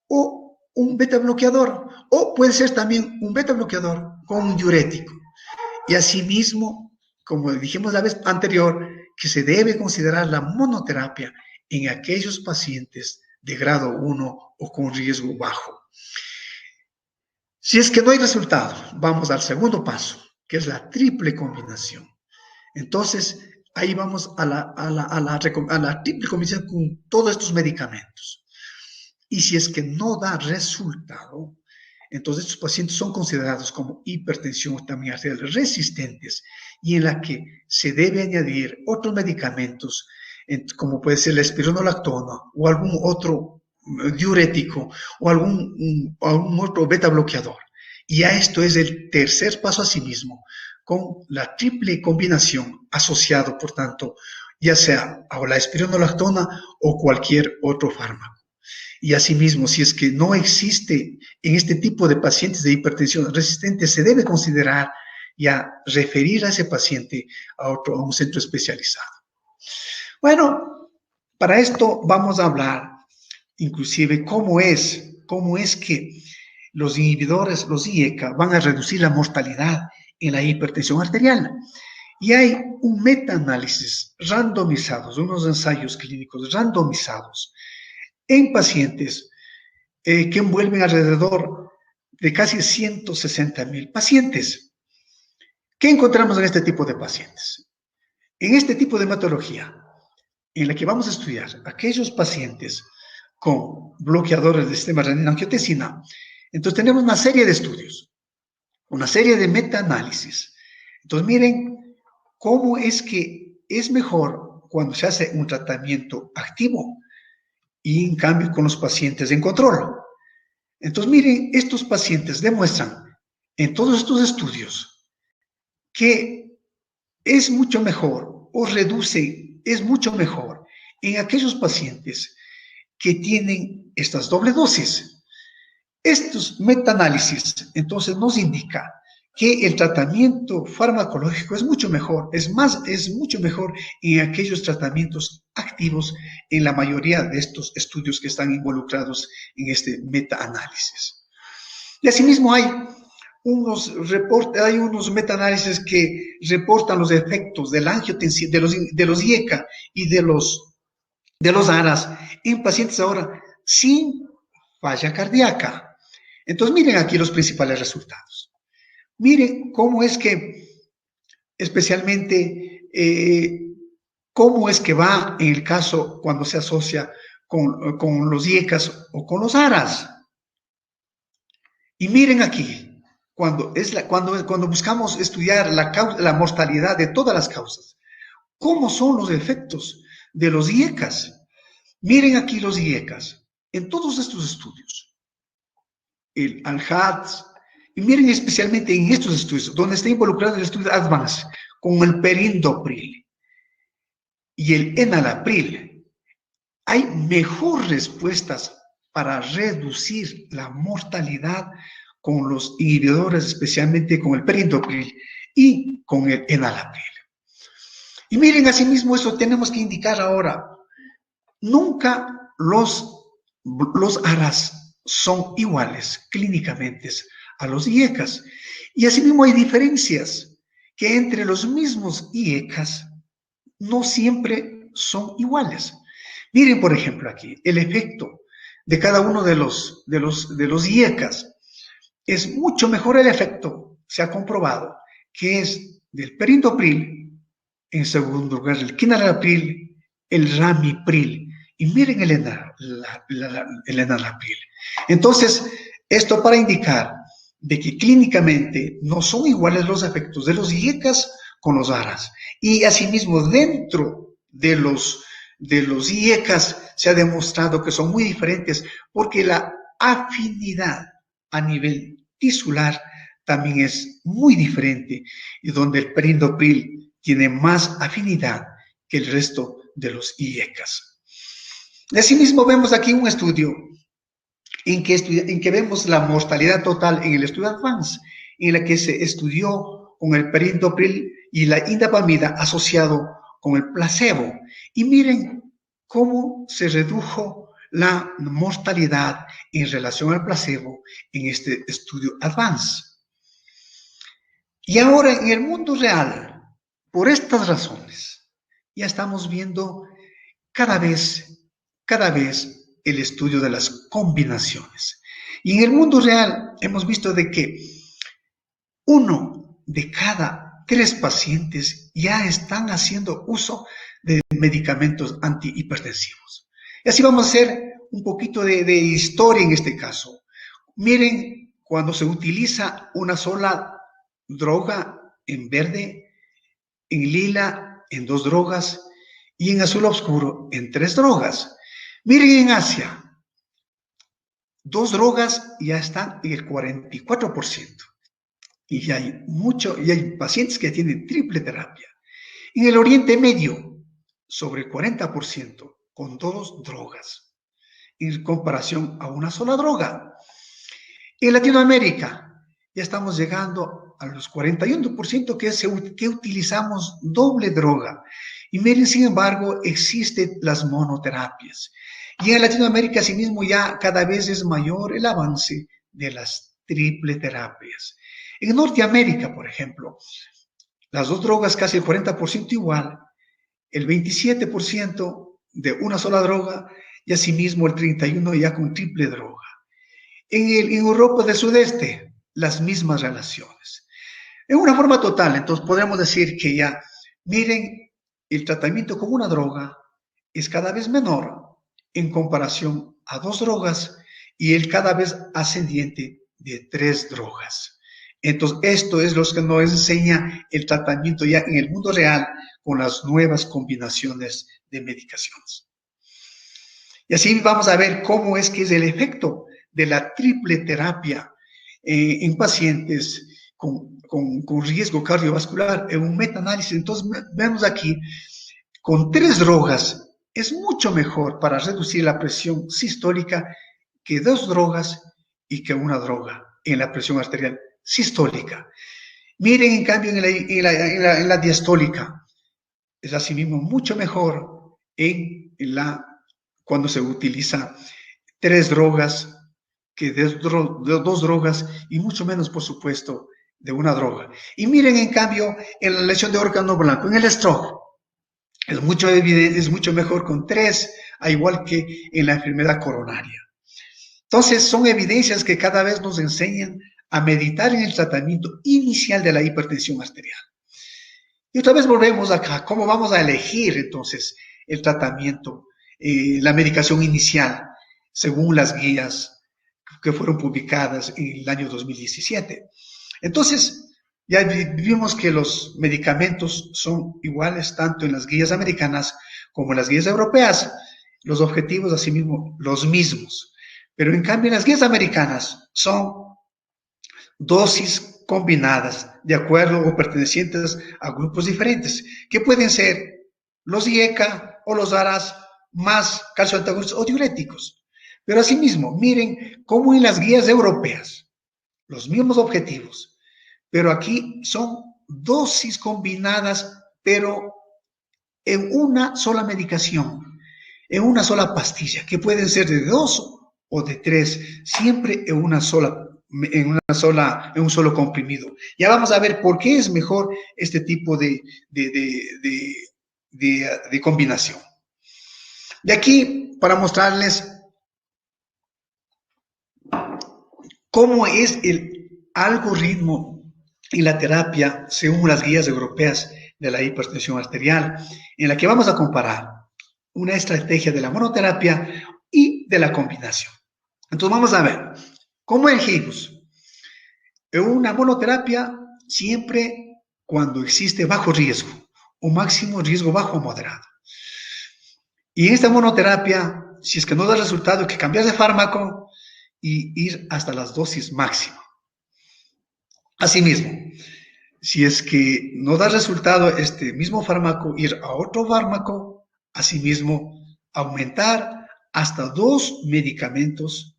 o un beta bloqueador, o puede ser también un beta bloqueador con un diurético. Y asimismo, como dijimos la vez anterior, que se debe considerar la monoterapia en aquellos pacientes de grado 1 o con riesgo bajo. Si es que no hay resultado, vamos al segundo paso, que es la triple combinación. Entonces, ahí vamos a la triple combinación con todos estos medicamentos. Y si es que no da resultado, entonces estos pacientes son considerados como hipertensión también arterial resistentes y en la que se debe añadir otros medicamentos, como puede ser la espironolactona o algún otro diurético o algún otro beta bloqueador. Y a esto es el tercer paso asimismo, con la triple combinación asociado, por tanto, ya sea a la espironolactona o cualquier otro fármaco. Y asimismo, si es que no existe en este tipo de pacientes de hipertensión resistente, se debe considerar ya referir a ese paciente a un centro especializado. Bueno, para esto vamos a hablar inclusive cómo es que los inhibidores, los IECA, van a reducir la mortalidad en la hipertensión arterial. Y hay un metaanálisis randomizados, unos ensayos clínicos randomizados en pacientes que envuelven alrededor de casi 160,000 pacientes. ¿Qué encontramos en este tipo de pacientes? En este tipo de metodología, en la que vamos a estudiar aquellos pacientes con bloqueadores del sistema renina-angiotensina, entonces tenemos una serie de estudios, una serie de metaanálisis. Entonces miren cómo es que es mejor cuando se hace un tratamiento activo y en cambio con los pacientes en control. Entonces miren, estos pacientes demuestran en todos estos estudios que es mucho mejor o reduce, es mucho mejor en aquellos pacientes que tienen estas doble dosis. Estos metaanálisis entonces nos indica que el tratamiento farmacológico es mucho mejor, es mucho mejor en aquellos tratamientos activos en la mayoría de estos estudios que están involucrados en este metaanálisis. Y asimismo hay unos metaanálisis que reportan los efectos de la angiotensina, de los IECA y de los ARAS en pacientes ahora sin falla cardíaca. Entonces miren aquí los principales resultados. Miren cómo es que, especialmente, cómo es que va en el caso cuando se asocia con los IECAS o con los ARAS. Y miren aquí, cuando buscamos estudiar la mortalidad de todas las causas, ¿cómo son los efectos de los IECAS? Miren aquí los IECAS, en todos estos estudios, el ALHATS, y miren especialmente en estos estudios, donde está involucrado el estudio ADVANCE, con el perindopril y el enalapril, hay mejores respuestas para reducir la mortalidad con los inhibidores, especialmente con el perindopril y con el enalapril. Y miren, asimismo, eso tenemos que indicar ahora. Nunca los ARAS son iguales clínicamente a los IECAS. Y asimismo hay diferencias que entre los mismos IECAS no siempre son iguales. Miren, por ejemplo, aquí, el efecto de cada uno de los IECAS. Es mucho mejor el efecto, se ha comprobado, que es del perindopril, en segundo lugar el quinalapril, el ramipril, y miren el enalapril. Entonces, esto para indicar de que clínicamente no son iguales los efectos de los IECAS con los ARAS. Y asimismo, dentro de los IECAS se ha demostrado que son muy diferentes porque la afinidad a nivel tisular también es muy diferente y donde el perindopril tiene más afinidad que el resto de los IECAS. Asimismo, vemos aquí un estudio en que vemos la mortalidad total en el estudio ADVANCE, en la que se estudió con el perindopril y la indapamida asociado con el placebo. Y miren cómo se redujo la mortalidad en relación al placebo en este estudio ADVANCE. Y ahora en el mundo real, por estas razones, ya estamos viendo cada vez el estudio de las combinaciones. Y en el mundo real hemos visto de que 1 de cada 3 pacientes ya están haciendo uso de medicamentos antihipertensivos. Y así vamos a hacer un poquito de historia en este caso. Miren, cuando se utiliza una sola droga en verde, en lila, en 2 drogas, y en azul oscuro, en 3 drogas. Miren en Asia, 2 drogas ya están en el 44%. Y hay pacientes que tienen triple terapia. En el Oriente Medio, sobre el 40%, con 2 drogas, en comparación a una sola droga. En Latinoamérica, ya estamos llegando a los 41% que utilizamos doble droga. Y miren, sin embargo, existen las monoterapias. Y en Latinoamérica, asimismo, ya cada vez es mayor el avance de las triple terapias. En Norteamérica, por ejemplo, las dos drogas casi el 40% igual, el 27% de una sola droga y asimismo el 31% ya con triple droga. En Europa del Sudeste, las mismas relaciones. En una forma total, entonces podemos decir que ya, miren, el tratamiento con una droga es cada vez menor en comparación a dos drogas y el cada vez ascendiente de tres drogas. Entonces, esto es lo que nos enseña el tratamiento ya en el mundo real con las nuevas combinaciones de medicaciones. Y así vamos a ver cómo es que es el efecto de la triple terapia en pacientes con riesgo cardiovascular en un metaanálisis. Entonces, vemos aquí, con tres drogas es mucho mejor para reducir la presión sistólica que dos drogas y que una droga en la presión arterial sistólica. Miren, en cambio, en la diastólica, es asimismo mucho mejor cuando se utiliza tres drogas que de dos drogas y mucho menos, por supuesto, de una droga. Y miren, en cambio, en la lesión de órgano blanco, en el stroke, es mucho mejor con tres, a igual que en la enfermedad coronaria. Entonces, son evidencias que cada vez nos enseñan a meditar en el tratamiento inicial de la hipertensión arterial. Y otra vez volvemos acá, ¿cómo vamos a elegir entonces el tratamiento, la medicación inicial, según las guías que fueron publicadas en el año 2017? Entonces, ya vimos que los medicamentos son iguales tanto en las guías americanas como en las guías europeas. Los objetivos, asimismo, los mismos. Pero en cambio, en las guías americanas son dosis combinadas de acuerdo o pertenecientes a grupos diferentes, que pueden ser los IECA o los ARAS más calcioantagonistas o diuréticos. Pero asimismo, miren cómo en las guías europeas, los mismos objetivos, pero aquí son dosis combinadas, pero en una sola medicación, en una sola pastilla, que pueden ser de 2 o de 3, siempre en un solo comprimido. Ya vamos a ver por qué es mejor este tipo de combinación. De aquí, para mostrarles cómo es el algoritmo y la terapia según las guías europeas de la hipertensión arterial, en la que vamos a comparar una estrategia de la monoterapia y de la combinación. Entonces vamos a ver, ¿cómo elegimos? En una monoterapia, siempre cuando existe bajo riesgo o máximo riesgo bajo o moderado. Y en esta monoterapia, si es que no da resultado, hay que cambiar de fármaco y ir hasta las dosis máximas. Asimismo, si es que no da resultado este mismo fármaco, ir a otro fármaco, asimismo, aumentar hasta 2 medicamentos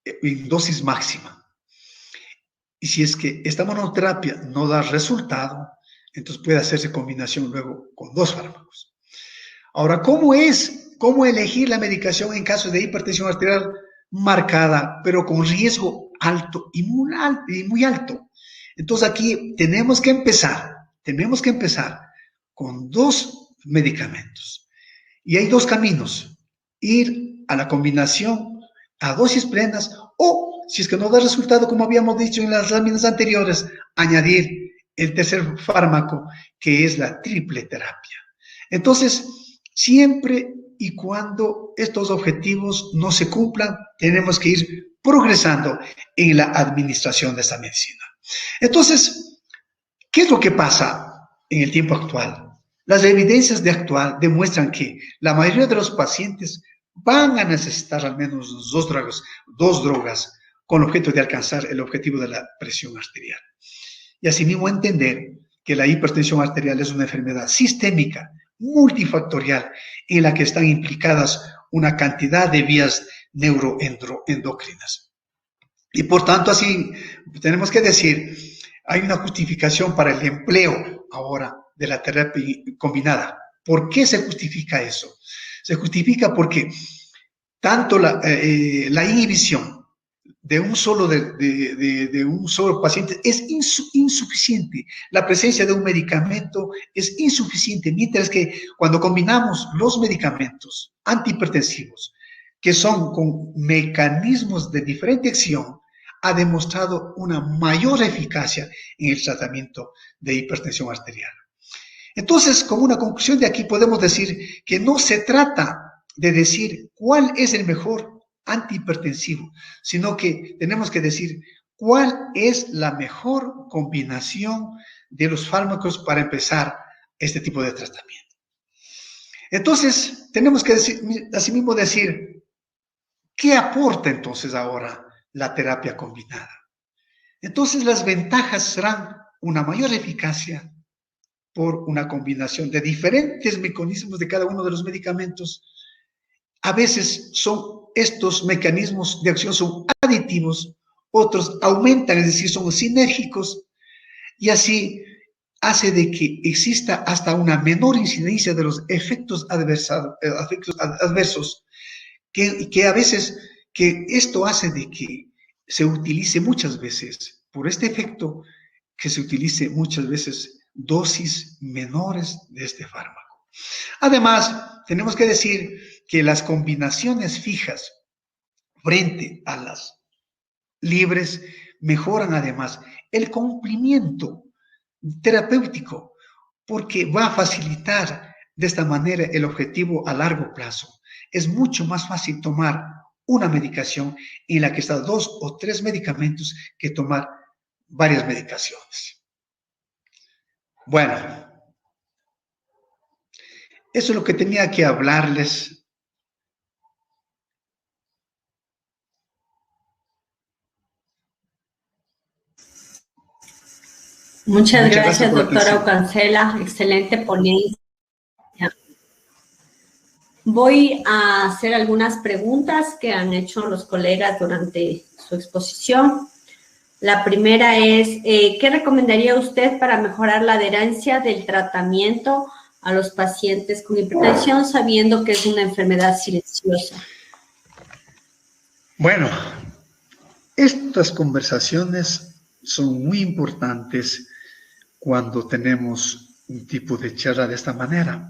en dosis máxima. Y si es que esta monoterapia no da resultado, entonces puede hacerse combinación luego con 2 fármacos. Ahora, ¿cómo elegir la medicación en caso de hipertensión arterial marcada, pero con riesgo alto y muy alto? Entonces aquí tenemos que empezar con 2 medicamentos. Y hay 2 caminos: ir a la combinación a dosis plenas o, si es que no da resultado, como habíamos dicho en las láminas anteriores, añadir el tercer fármaco, que es la triple terapia. Entonces, siempre y cuando estos objetivos no se cumplan, tenemos que ir progresando en la administración de esta medicina. Entonces, ¿qué es lo que pasa en el tiempo actual? Las evidencias de actual demuestran que la mayoría de los pacientes van a necesitar al menos dos drogas con el objeto de alcanzar el objetivo de la presión arterial. Y asimismo entender que la hipertensión arterial es una enfermedad sistémica, multifactorial, en la que están implicadas una cantidad de vías neuroendocrinas. Y por tanto, así tenemos que decir, hay una justificación para el empleo ahora de la terapia combinada. ¿Por qué se justifica eso? Se justifica porque tanto la inhibición de un solo paciente es insuficiente. La presencia de un medicamento es insuficiente, mientras que cuando combinamos los medicamentos antihipertensivos, que son con mecanismos de diferente acción, ha demostrado una mayor eficacia en el tratamiento de hipertensión arterial. Entonces, como una conclusión de aquí podemos decir que no se trata de decir cuál es el mejor antihipertensivo, sino que tenemos que decir cuál es la mejor combinación de los fármacos para empezar este tipo de tratamiento. Entonces, tenemos que asimismo decir, ¿qué aporta entonces ahora la terapia combinada? Entonces, las ventajas serán una mayor eficacia por una combinación de diferentes mecanismos de cada uno de los medicamentos. A veces estos mecanismos de acción son aditivos, otros aumentan, es decir, son sinérgicos, y así hace de que exista hasta una menor incidencia de los efectos adversos, que a veces, que esto hace de que se utilice muchas veces, por este efecto, que se utilice muchas veces dosis menores de este fármaco. Además, tenemos que decir que las combinaciones fijas frente a las libres mejoran además el cumplimiento terapéutico, porque va a facilitar de esta manera el objetivo a largo plazo. Es mucho más fácil tomar una medicación en la que están 2 o 3 medicamentos que tomar varias medicaciones. Bueno, eso es lo que tenía que hablarles. Muchas gracias, doctora Aucancela. Excelente ponencia. Voy a hacer algunas preguntas que han hecho los colegas durante su exposición. La primera es, ¿qué recomendaría usted para mejorar la adherencia del tratamiento a los pacientes con hipertensión, sabiendo que es una enfermedad silenciosa? Bueno, estas conversaciones son muy importantes cuando tenemos un tipo de charla de esta manera.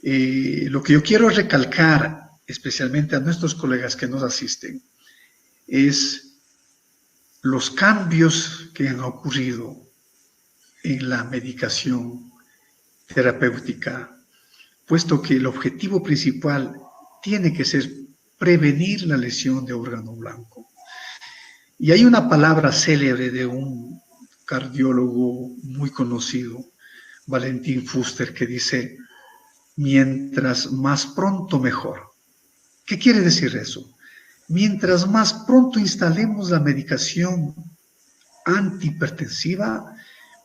Lo que yo quiero recalcar, especialmente a nuestros colegas que nos asisten, es los cambios que han ocurrido en la medicación terapéutica, puesto que el objetivo principal tiene que ser prevenir la lesión de órgano blanco. Y hay una palabra célebre de un cardiólogo muy conocido, Valentín Fuster, que dice, mientras más pronto mejor. ¿Qué quiere decir eso? Mientras más pronto instalemos la medicación antihipertensiva,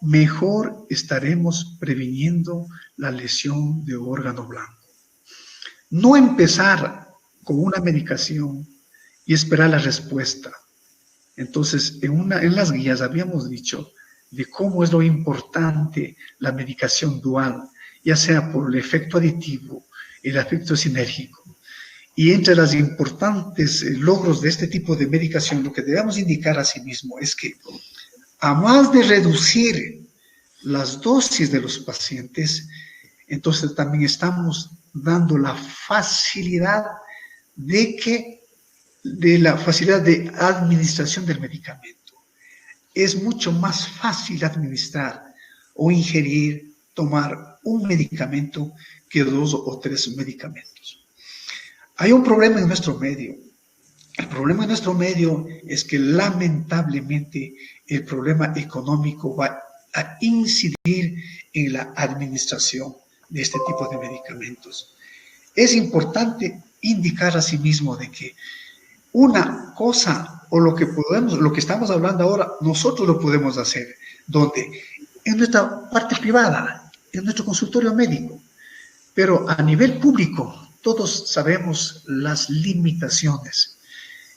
mejor estaremos previniendo la lesión de órgano blanco. No empezar con una medicación y esperar la respuesta. Entonces, en las guías habíamos dicho de cómo es lo importante la medicación dual, ya sea por el efecto aditivo, el efecto sinérgico. Y entre los importantes logros de este tipo de medicación, lo que debemos indicar a sí mismo es que, a más de reducir las dosis de los pacientes, entonces también estamos dando la facilidad de la facilidad de administración del medicamento. Es mucho más fácil administrar o ingerir, tomar un medicamento que 2 o 3 medicamentos. Hay un problema en nuestro medio. El problema en nuestro medio es que lamentablemente el problema económico va a incidir en la administración de este tipo de medicamentos. Es importante indicar a sí mismo de que una cosa o lo que estamos hablando ahora, nosotros lo podemos hacer, donde en nuestra parte privada, en nuestro consultorio médico, pero a nivel público, todos sabemos las limitaciones.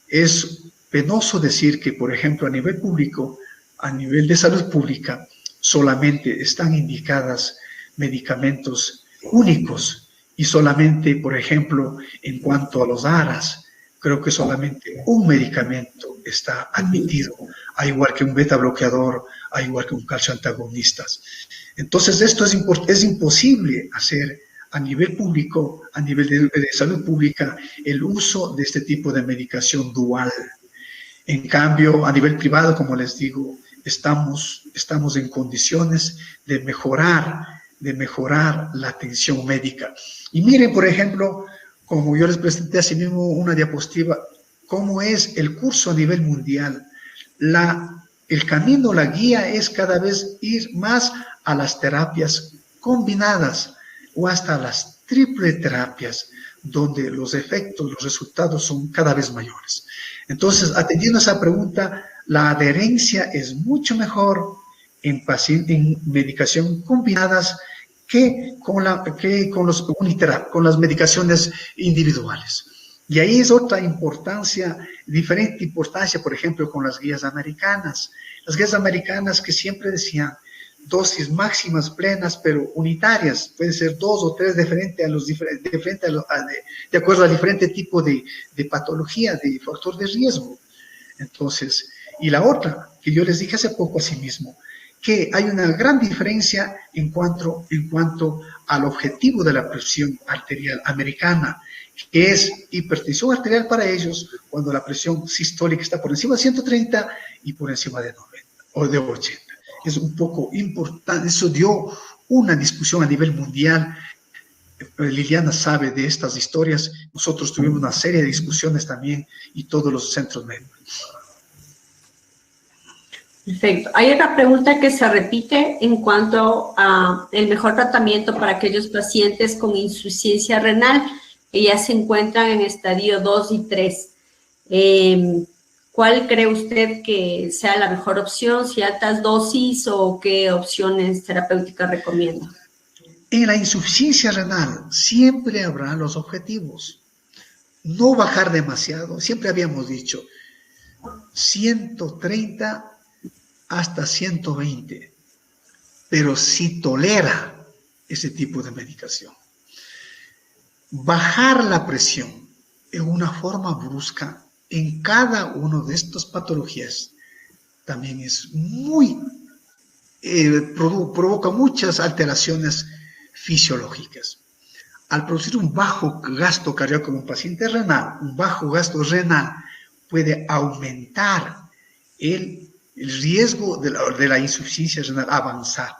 Es penoso decir que, por ejemplo, a nivel público, a nivel de salud pública, solamente están indicadas medicamentos únicos y solamente, por ejemplo, en cuanto a los ARAS, creo que solamente un medicamento está admitido, al igual que un beta bloqueador, al igual que un calcio antagonista. Entonces, esto es imposible hacer a nivel público, a nivel de salud pública, el uso de este tipo de medicación dual. En cambio, a nivel privado, como les digo, estamos en condiciones de mejorar la atención médica. Y miren, por ejemplo, como yo les presenté así mismo una diapositiva, cómo es el curso a nivel mundial. El camino, la guía es cada vez ir más a las terapias combinadas o hasta las triple terapias, donde los efectos, los resultados son cada vez mayores. Entonces, atendiendo a esa pregunta, la adherencia es mucho mejor en medicación combinadas que con las medicaciones individuales. Y ahí es otra diferente importancia, por ejemplo, con las guías americanas. Las guías americanas que siempre decían dosis máximas plenas, pero unitarias, pueden ser 2 o 3 de acuerdo al diferente tipo de patología, de factor de riesgo. Entonces, y la otra, que yo les dije hace poco a sí mismo, que hay una gran diferencia en cuanto al objetivo de la presión arterial americana, que es hipertensión arterial para ellos cuando la presión sistólica está por encima de 130 y por encima de 90 o de 80. Es un poco importante, eso dio una discusión a nivel mundial. Liliana sabe de estas historias, nosotros tuvimos una serie de discusiones también y todos los centros médicos. Perfecto. Hay otra pregunta que se repite en cuanto a el mejor tratamiento para aquellos pacientes con insuficiencia renal que ya se encuentran en estadio 2 y 3. ¿Cuál cree usted que sea la mejor opción? ¿Si altas dosis o qué opciones terapéuticas recomienda? En la insuficiencia renal siempre habrá los objetivos. No bajar demasiado. Siempre habíamos dicho 130 hasta 120, pero si tolera ese tipo de medicación. Bajar la presión en una forma brusca en cada una de estas patologías también es provoca muchas alteraciones fisiológicas. Al producir un bajo gasto cardíaco en un paciente renal, un bajo gasto renal puede aumentar el riesgo de la insuficiencia renal avanzar.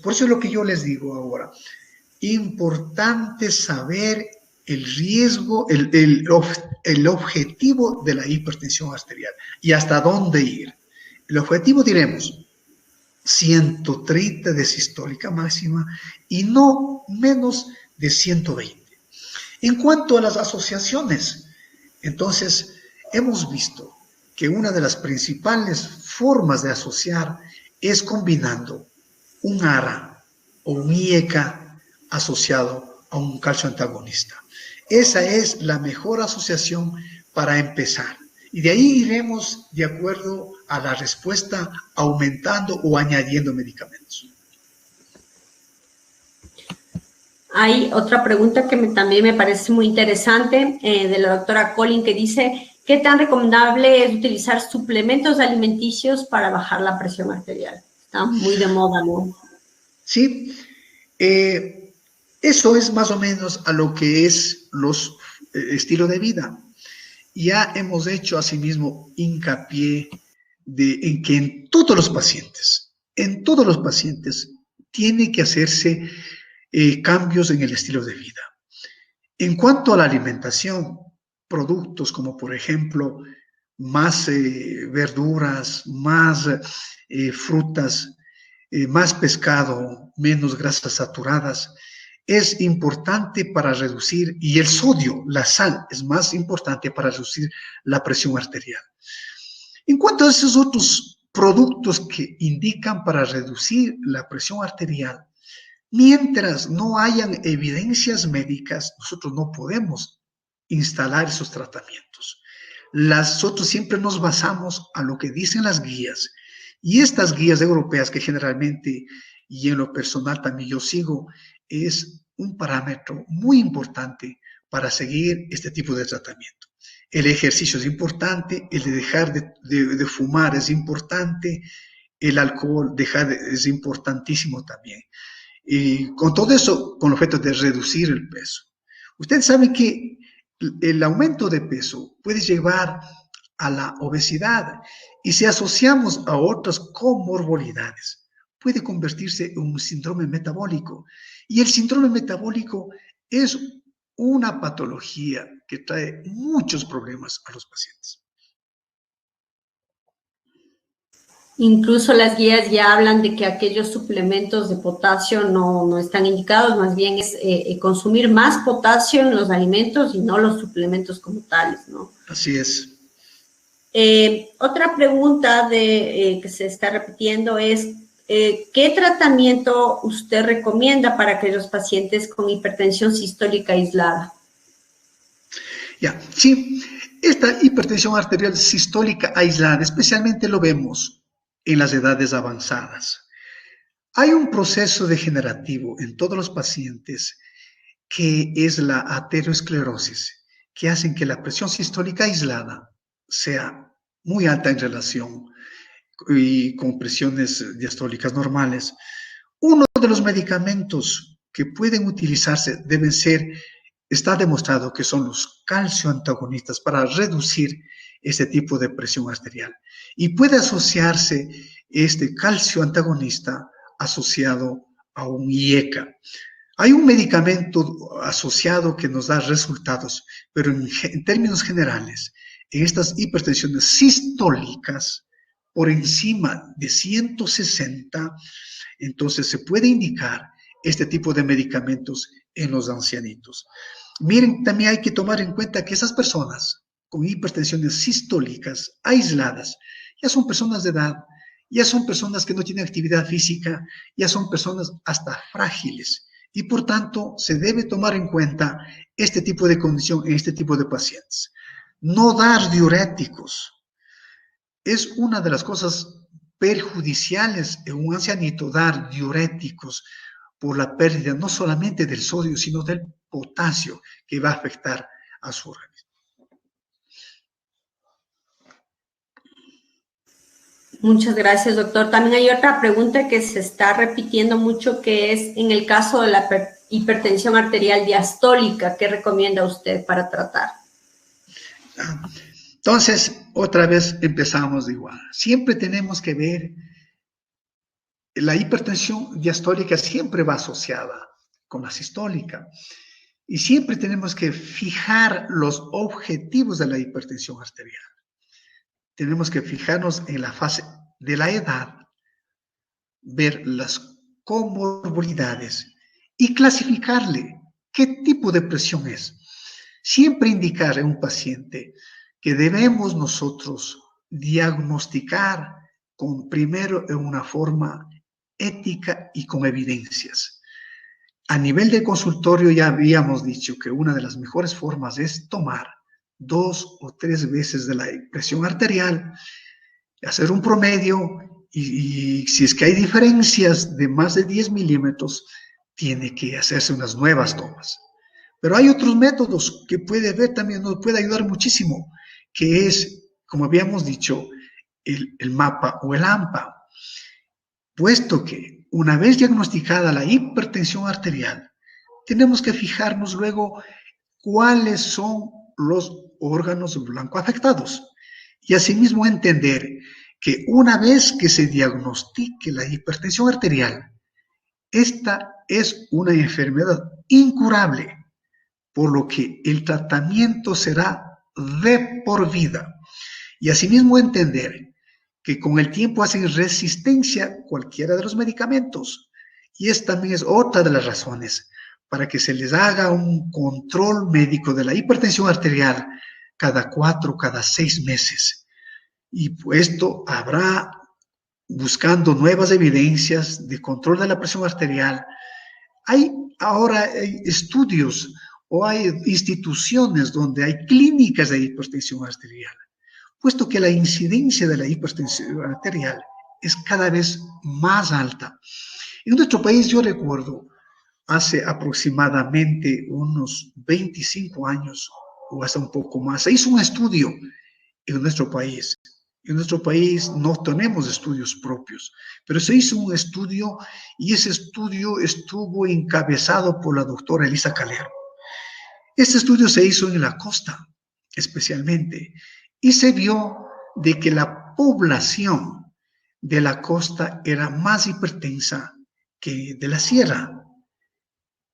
Por eso es lo que yo les digo ahora. Importante saber el riesgo, el objetivo de la hipertensión arterial y hasta dónde ir. El objetivo, diremos, 130 de sistólica máxima y no menos de 120. En cuanto a las asociaciones, entonces, hemos visto que una de las principales formas de asociar es combinando un ARA o un IECA asociado a un calcio antagonista. Esa es la mejor asociación para empezar. Y de ahí iremos de acuerdo a la respuesta aumentando o añadiendo medicamentos. Hay otra pregunta que también me parece muy interesante de la doctora Colin que dice: ¿qué tan recomendable es utilizar suplementos alimenticios para bajar la presión arterial? Está muy de moda, ¿no? Sí, eso es más o menos a lo que es los estilo de vida. Ya hemos hecho asimismo hincapié en que en todos los pacientes, tiene que hacerse cambios en el estilo de vida. En cuanto a la alimentación, productos como por ejemplo más verduras, más frutas, más pescado, menos grasas saturadas, es importante para reducir, y el sodio, la sal, es más importante para reducir la presión arterial. En cuanto a esos otros productos que indican para reducir la presión arterial, mientras no hayan evidencias médicas, nosotros no podemos instalar esos tratamientos. Nosotros siempre nos basamos a lo que dicen las guías, y estas guías europeas que generalmente, y en lo personal también yo sigo, es un parámetro muy importante para seguir este tipo de tratamiento. El ejercicio es importante, el de dejar de fumar es importante, el alcohol es importantísimo también. Y con todo eso, con el objeto de reducir el peso. Ustedes saben que el aumento de peso puede llevar a la obesidad y si asociamos a otras comorbilidades, puede convertirse en un síndrome metabólico. Y el síndrome metabólico es una patología que trae muchos problemas a los pacientes. Incluso las guías ya hablan de que aquellos suplementos de potasio no están indicados, más bien es consumir más potasio en los alimentos y no los suplementos como tales, ¿no? Así es. Otra pregunta que se está repitiendo es, ¿qué tratamiento usted recomienda para aquellos pacientes con hipertensión sistólica aislada? Ya, sí, esta hipertensión arterial sistólica aislada, especialmente lo vemos en las edades avanzadas. Hay un proceso degenerativo en todos los pacientes que es la aterosclerosis, que hacen que la presión sistólica aislada sea muy alta en relación y con presiones diastólicas normales. Uno de los medicamentos que pueden utilizarse deben ser, está demostrado que son los calcioantagonistas para reducir este tipo de presión arterial. Y puede asociarse este calcioantagonista asociado a un IECA. Hay un medicamento asociado que nos da resultados, pero en términos generales, en estas hipertensiones sistólicas, por encima de 160, entonces se puede indicar este tipo de medicamentos en los ancianitos. Miren, también hay que tomar en cuenta que esas personas con hipertensiones sistólicas aisladas ya son personas de edad, ya son personas que no tienen actividad física, ya son personas hasta frágiles y por tanto se debe tomar en cuenta este tipo de condición en este tipo de pacientes. No dar diuréticos es una de las cosas perjudiciales en un ancianito, dar diuréticos por la pérdida no solamente del sodio, sino del potasio que va a afectar a su organismo. Muchas gracias, doctor. También hay otra pregunta que se está repitiendo mucho, que es en el caso de la hipertensión arterial diastólica, ¿qué recomienda usted para tratar? Entonces, otra vez empezamos de igual. Siempre tenemos que ver, la hipertensión diastólica siempre va asociada con la sistólica. Y siempre tenemos que fijar los objetivos de la hipertensión arterial. Tenemos que fijarnos en la fase de la edad, ver las comorbilidades y clasificarle qué tipo de presión es. Siempre indicar a un paciente que debemos nosotros diagnosticar primero en una forma ética y con evidencias. A nivel de consultorio ya habíamos dicho que una de las mejores formas es tomar 2 o 3 veces de la presión arterial, hacer un promedio y si es que hay diferencias de más de 10 milímetros, tiene que hacerse unas nuevas tomas. Pero hay otros métodos que puede ver también, nos puede ayudar muchísimo, que es, como habíamos dicho, el MAPA o el AMPA. Puesto que una vez diagnosticada la hipertensión arterial, tenemos que fijarnos luego cuáles son los órganos blanco afectados y asimismo entender que una vez que se diagnostique la hipertensión arterial, esta es una enfermedad incurable, por lo que el tratamiento será de por vida. Y asimismo entender que con el tiempo hacen resistencia cualquiera de los medicamentos. Y esta también es otra de las razones para que se les haga un control médico de la hipertensión arterial cada 4, cada 6 meses. Y esto habrá buscando nuevas evidencias de control de la presión arterial. Hay ahora estudios o hay instituciones donde hay clínicas de hipertensión arterial, puesto que la incidencia de la hipertensión arterial es cada vez más alta. En nuestro país yo recuerdo hace aproximadamente unos 25 años o hasta un poco más, se hizo un estudio en nuestro país. En nuestro país no tenemos estudios propios, pero se hizo un estudio y ese estudio estuvo encabezado por la doctora Elisa Calero. Este estudio se hizo en la costa, especialmente, y se vio de que la población de la costa era más hipertensa que de la sierra.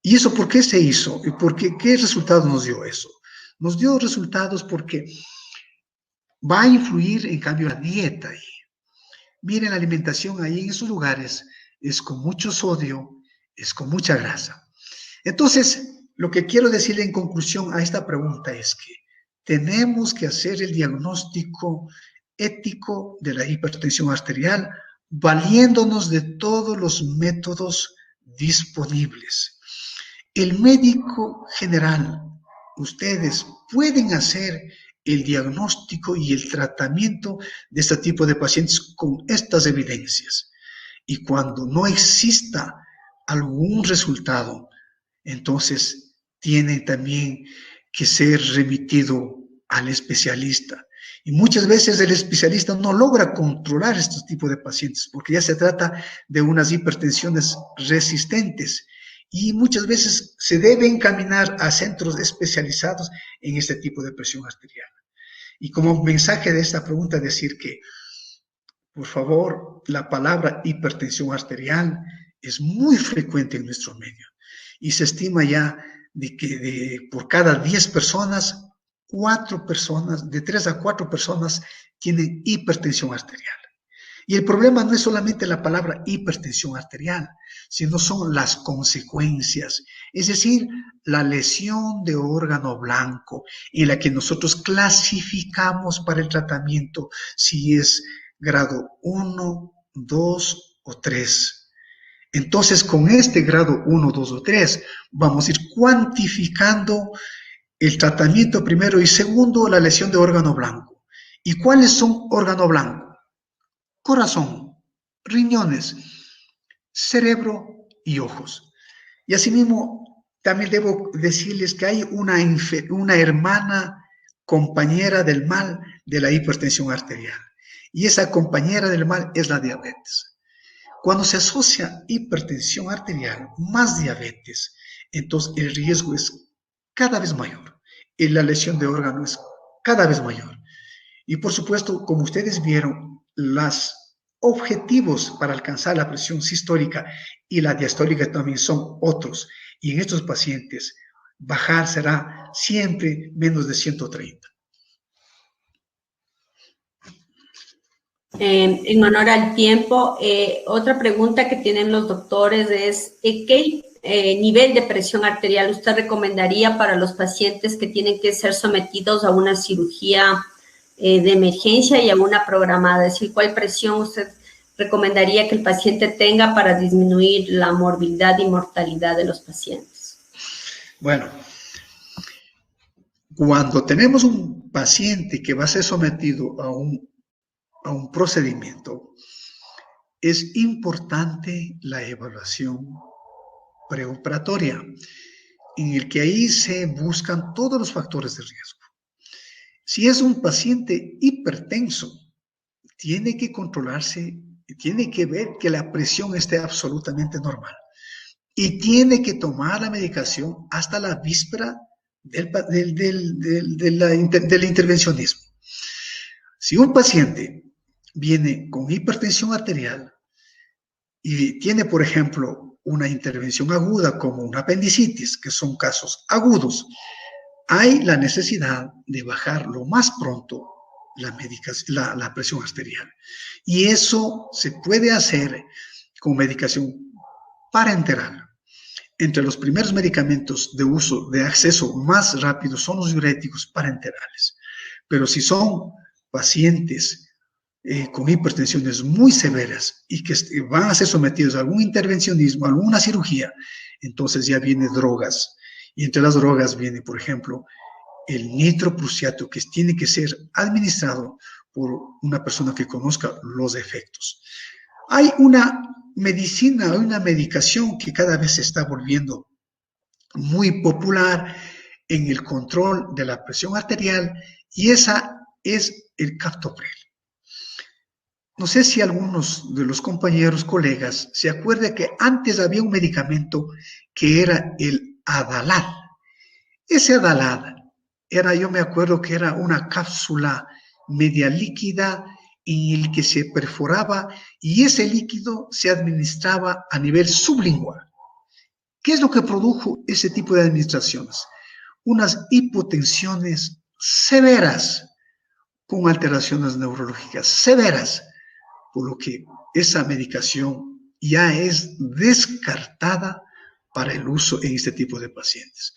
¿Y eso por qué se hizo? ¿Y qué resultados nos dio eso? Nos dio resultados porque va a influir, en cambio, la dieta ahí. Miren, la alimentación ahí en esos lugares es con mucho sodio, es con mucha grasa. Entonces, lo que quiero decirle en conclusión a esta pregunta es que tenemos que hacer el diagnóstico ético de la hipertensión arterial valiéndonos de todos los métodos disponibles. El médico general, ustedes pueden hacer el diagnóstico y el tratamiento de este tipo de pacientes con estas evidencias. Y cuando no exista algún resultado, entonces tiene también que ser remitido al especialista. Y muchas veces el especialista no logra controlar estos tipos de pacientes porque ya se trata de unas hipertensiones resistentes y muchas veces se debe encaminar a centros especializados en este tipo de presión arterial. Y como mensaje de esta pregunta decir que, por favor, la palabra hipertensión arterial es muy frecuente en nuestro medio. Y se estima ya de que por cada 10 personas, 4 personas, de 3 a 4 personas tienen hipertensión arterial. Y el problema no es solamente la palabra hipertensión arterial, sino son las consecuencias, es decir, la lesión de órgano blanco en la que nosotros clasificamos para el tratamiento si es grado 1, 2 o 3. Entonces, con este grado 1, 2 o 3, vamos a ir cuantificando el tratamiento primero y segundo, la lesión de órgano blanco. ¿Y cuáles son órgano blanco? Corazón, riñones, cerebro y ojos. Y asimismo, también debo decirles que hay una hermana compañera del mal de la hipertensión arterial. Y esa compañera del mal es la diabetes. Cuando se asocia hipertensión arterial más diabetes, entonces el riesgo es cada vez mayor y la lesión de órgano es cada vez mayor. Y por supuesto, como ustedes vieron, los objetivos para alcanzar la presión sistólica y la diastólica también son otros. Y en estos pacientes, bajar será siempre menos de 130. En honor al tiempo, otra pregunta que tienen los doctores es, ¿qué nivel de presión arterial usted recomendaría para los pacientes que tienen que ser sometidos a una cirugía de emergencia y a una programada? Es decir, ¿cuál presión usted recomendaría que el paciente tenga para disminuir la morbilidad y mortalidad de los pacientes? Bueno, cuando tenemos un paciente que va a ser sometido a un procedimiento, es importante la evaluación preoperatoria, en el que ahí se buscan todos los factores de riesgo. Si es un paciente hipertenso, tiene que controlarse, tiene que ver que la presión esté absolutamente normal y tiene que tomar la medicación hasta la víspera del intervencionismo. Si un paciente viene con hipertensión arterial y tiene, por ejemplo, una intervención aguda como una apendicitis, que son casos agudos, hay la necesidad de bajar lo más pronto la presión arterial. Y eso se puede hacer con medicación parenteral. Entre los primeros medicamentos de uso de acceso más rápido son los diuréticos parenterales. Pero si son pacientes con hipertensiones muy severas y que van a ser sometidos a algún intervencionismo, a alguna cirugía, entonces ya vienen drogas. Y entre las drogas viene, por ejemplo, el nitroprusiato, que tiene que ser administrado por una persona que conozca los efectos. Hay una medicina, hay una medicación que cada vez se está volviendo muy popular en el control de la presión arterial, y esa es el captopril. No sé si algunos de los compañeros, colegas, se acuerdan que antes había un medicamento que era el Adalat. Ese Adalat era, yo me acuerdo que era una cápsula media líquida en el que se perforaba y ese líquido se administraba a nivel sublingual. ¿Qué es lo que produjo ese tipo de administraciones? Unas hipotensiones severas con alteraciones neurológicas severas, por lo que esa medicación ya es descartada para el uso en este tipo de pacientes.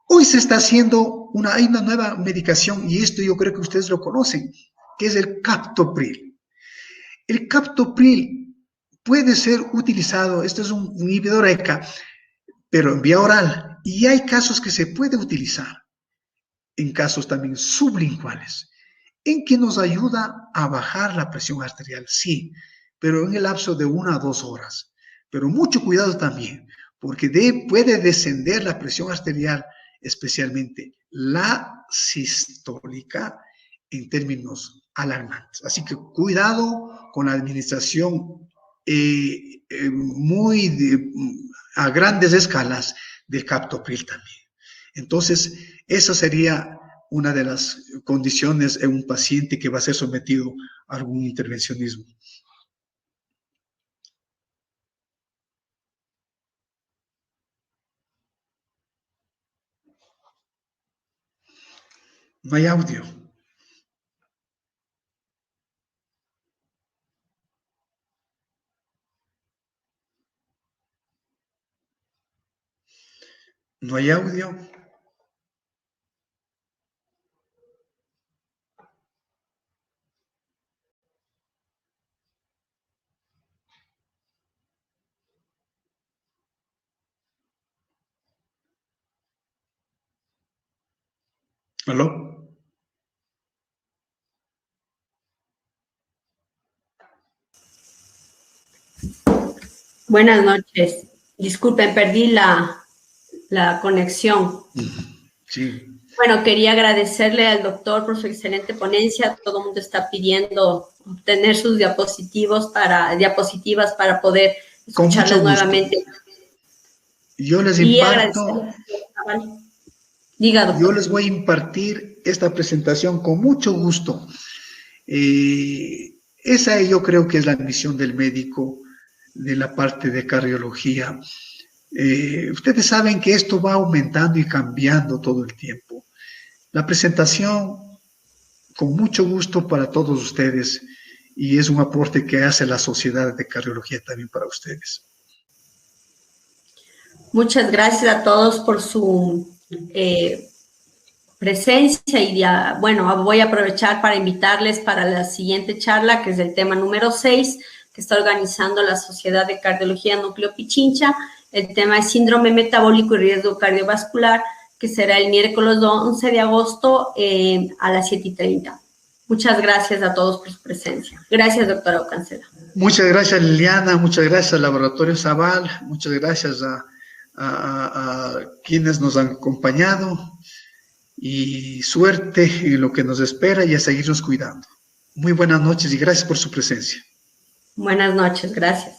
Hoy se está haciendo hay una nueva medicación, y esto yo creo que ustedes lo conocen, que es el captopril. El captopril puede ser utilizado, este es un inhibidor ECA, pero en vía oral, y hay casos que se puede utilizar, en casos también sublinguales, en que nos ayuda a bajar la presión arterial, sí, pero en el lapso de 1 a 2 horas. Pero mucho cuidado también, porque puede descender la presión arterial, especialmente la sistólica, en términos alarmantes. Así que cuidado con la administración a grandes escalas del captopril también. Entonces, esa sería una de las condiciones en un paciente que va a ser sometido a algún intervencionismo. No hay audio. No hay audio. ¿Aló? Buenas noches. Disculpen, perdí la conexión. Sí. Bueno, quería agradecerle al doctor por su excelente ponencia. Todo el mundo está pidiendo obtener sus diapositivas para poder escucharlas nuevamente. Yo les imparto. Diga, doctor. Yo les voy a impartir esta presentación con mucho gusto. Esa yo creo que es la misión del médico de la parte de cardiología. Ustedes saben que esto va aumentando y cambiando todo el tiempo. La presentación, con mucho gusto para todos ustedes, y es un aporte que hace la Sociedad de Cardiología también para ustedes. Muchas gracias a todos por su presencia y bueno, voy a aprovechar para invitarles para la siguiente charla, que es el tema número 6, que está organizando la Sociedad de Cardiología Núcleo Pichincha. El tema es síndrome metabólico y riesgo cardiovascular, que será el miércoles 11 de agosto a las 7:30. Muchas gracias a todos por su presencia. Gracias, doctora Aucancela. Muchas gracias, Liliana. Muchas gracias al Laboratorio Zaval. Muchas gracias a quienes nos han acompañado. Y suerte en lo que nos espera y a seguirnos cuidando. Muy buenas noches y gracias por su presencia. Buenas noches, gracias.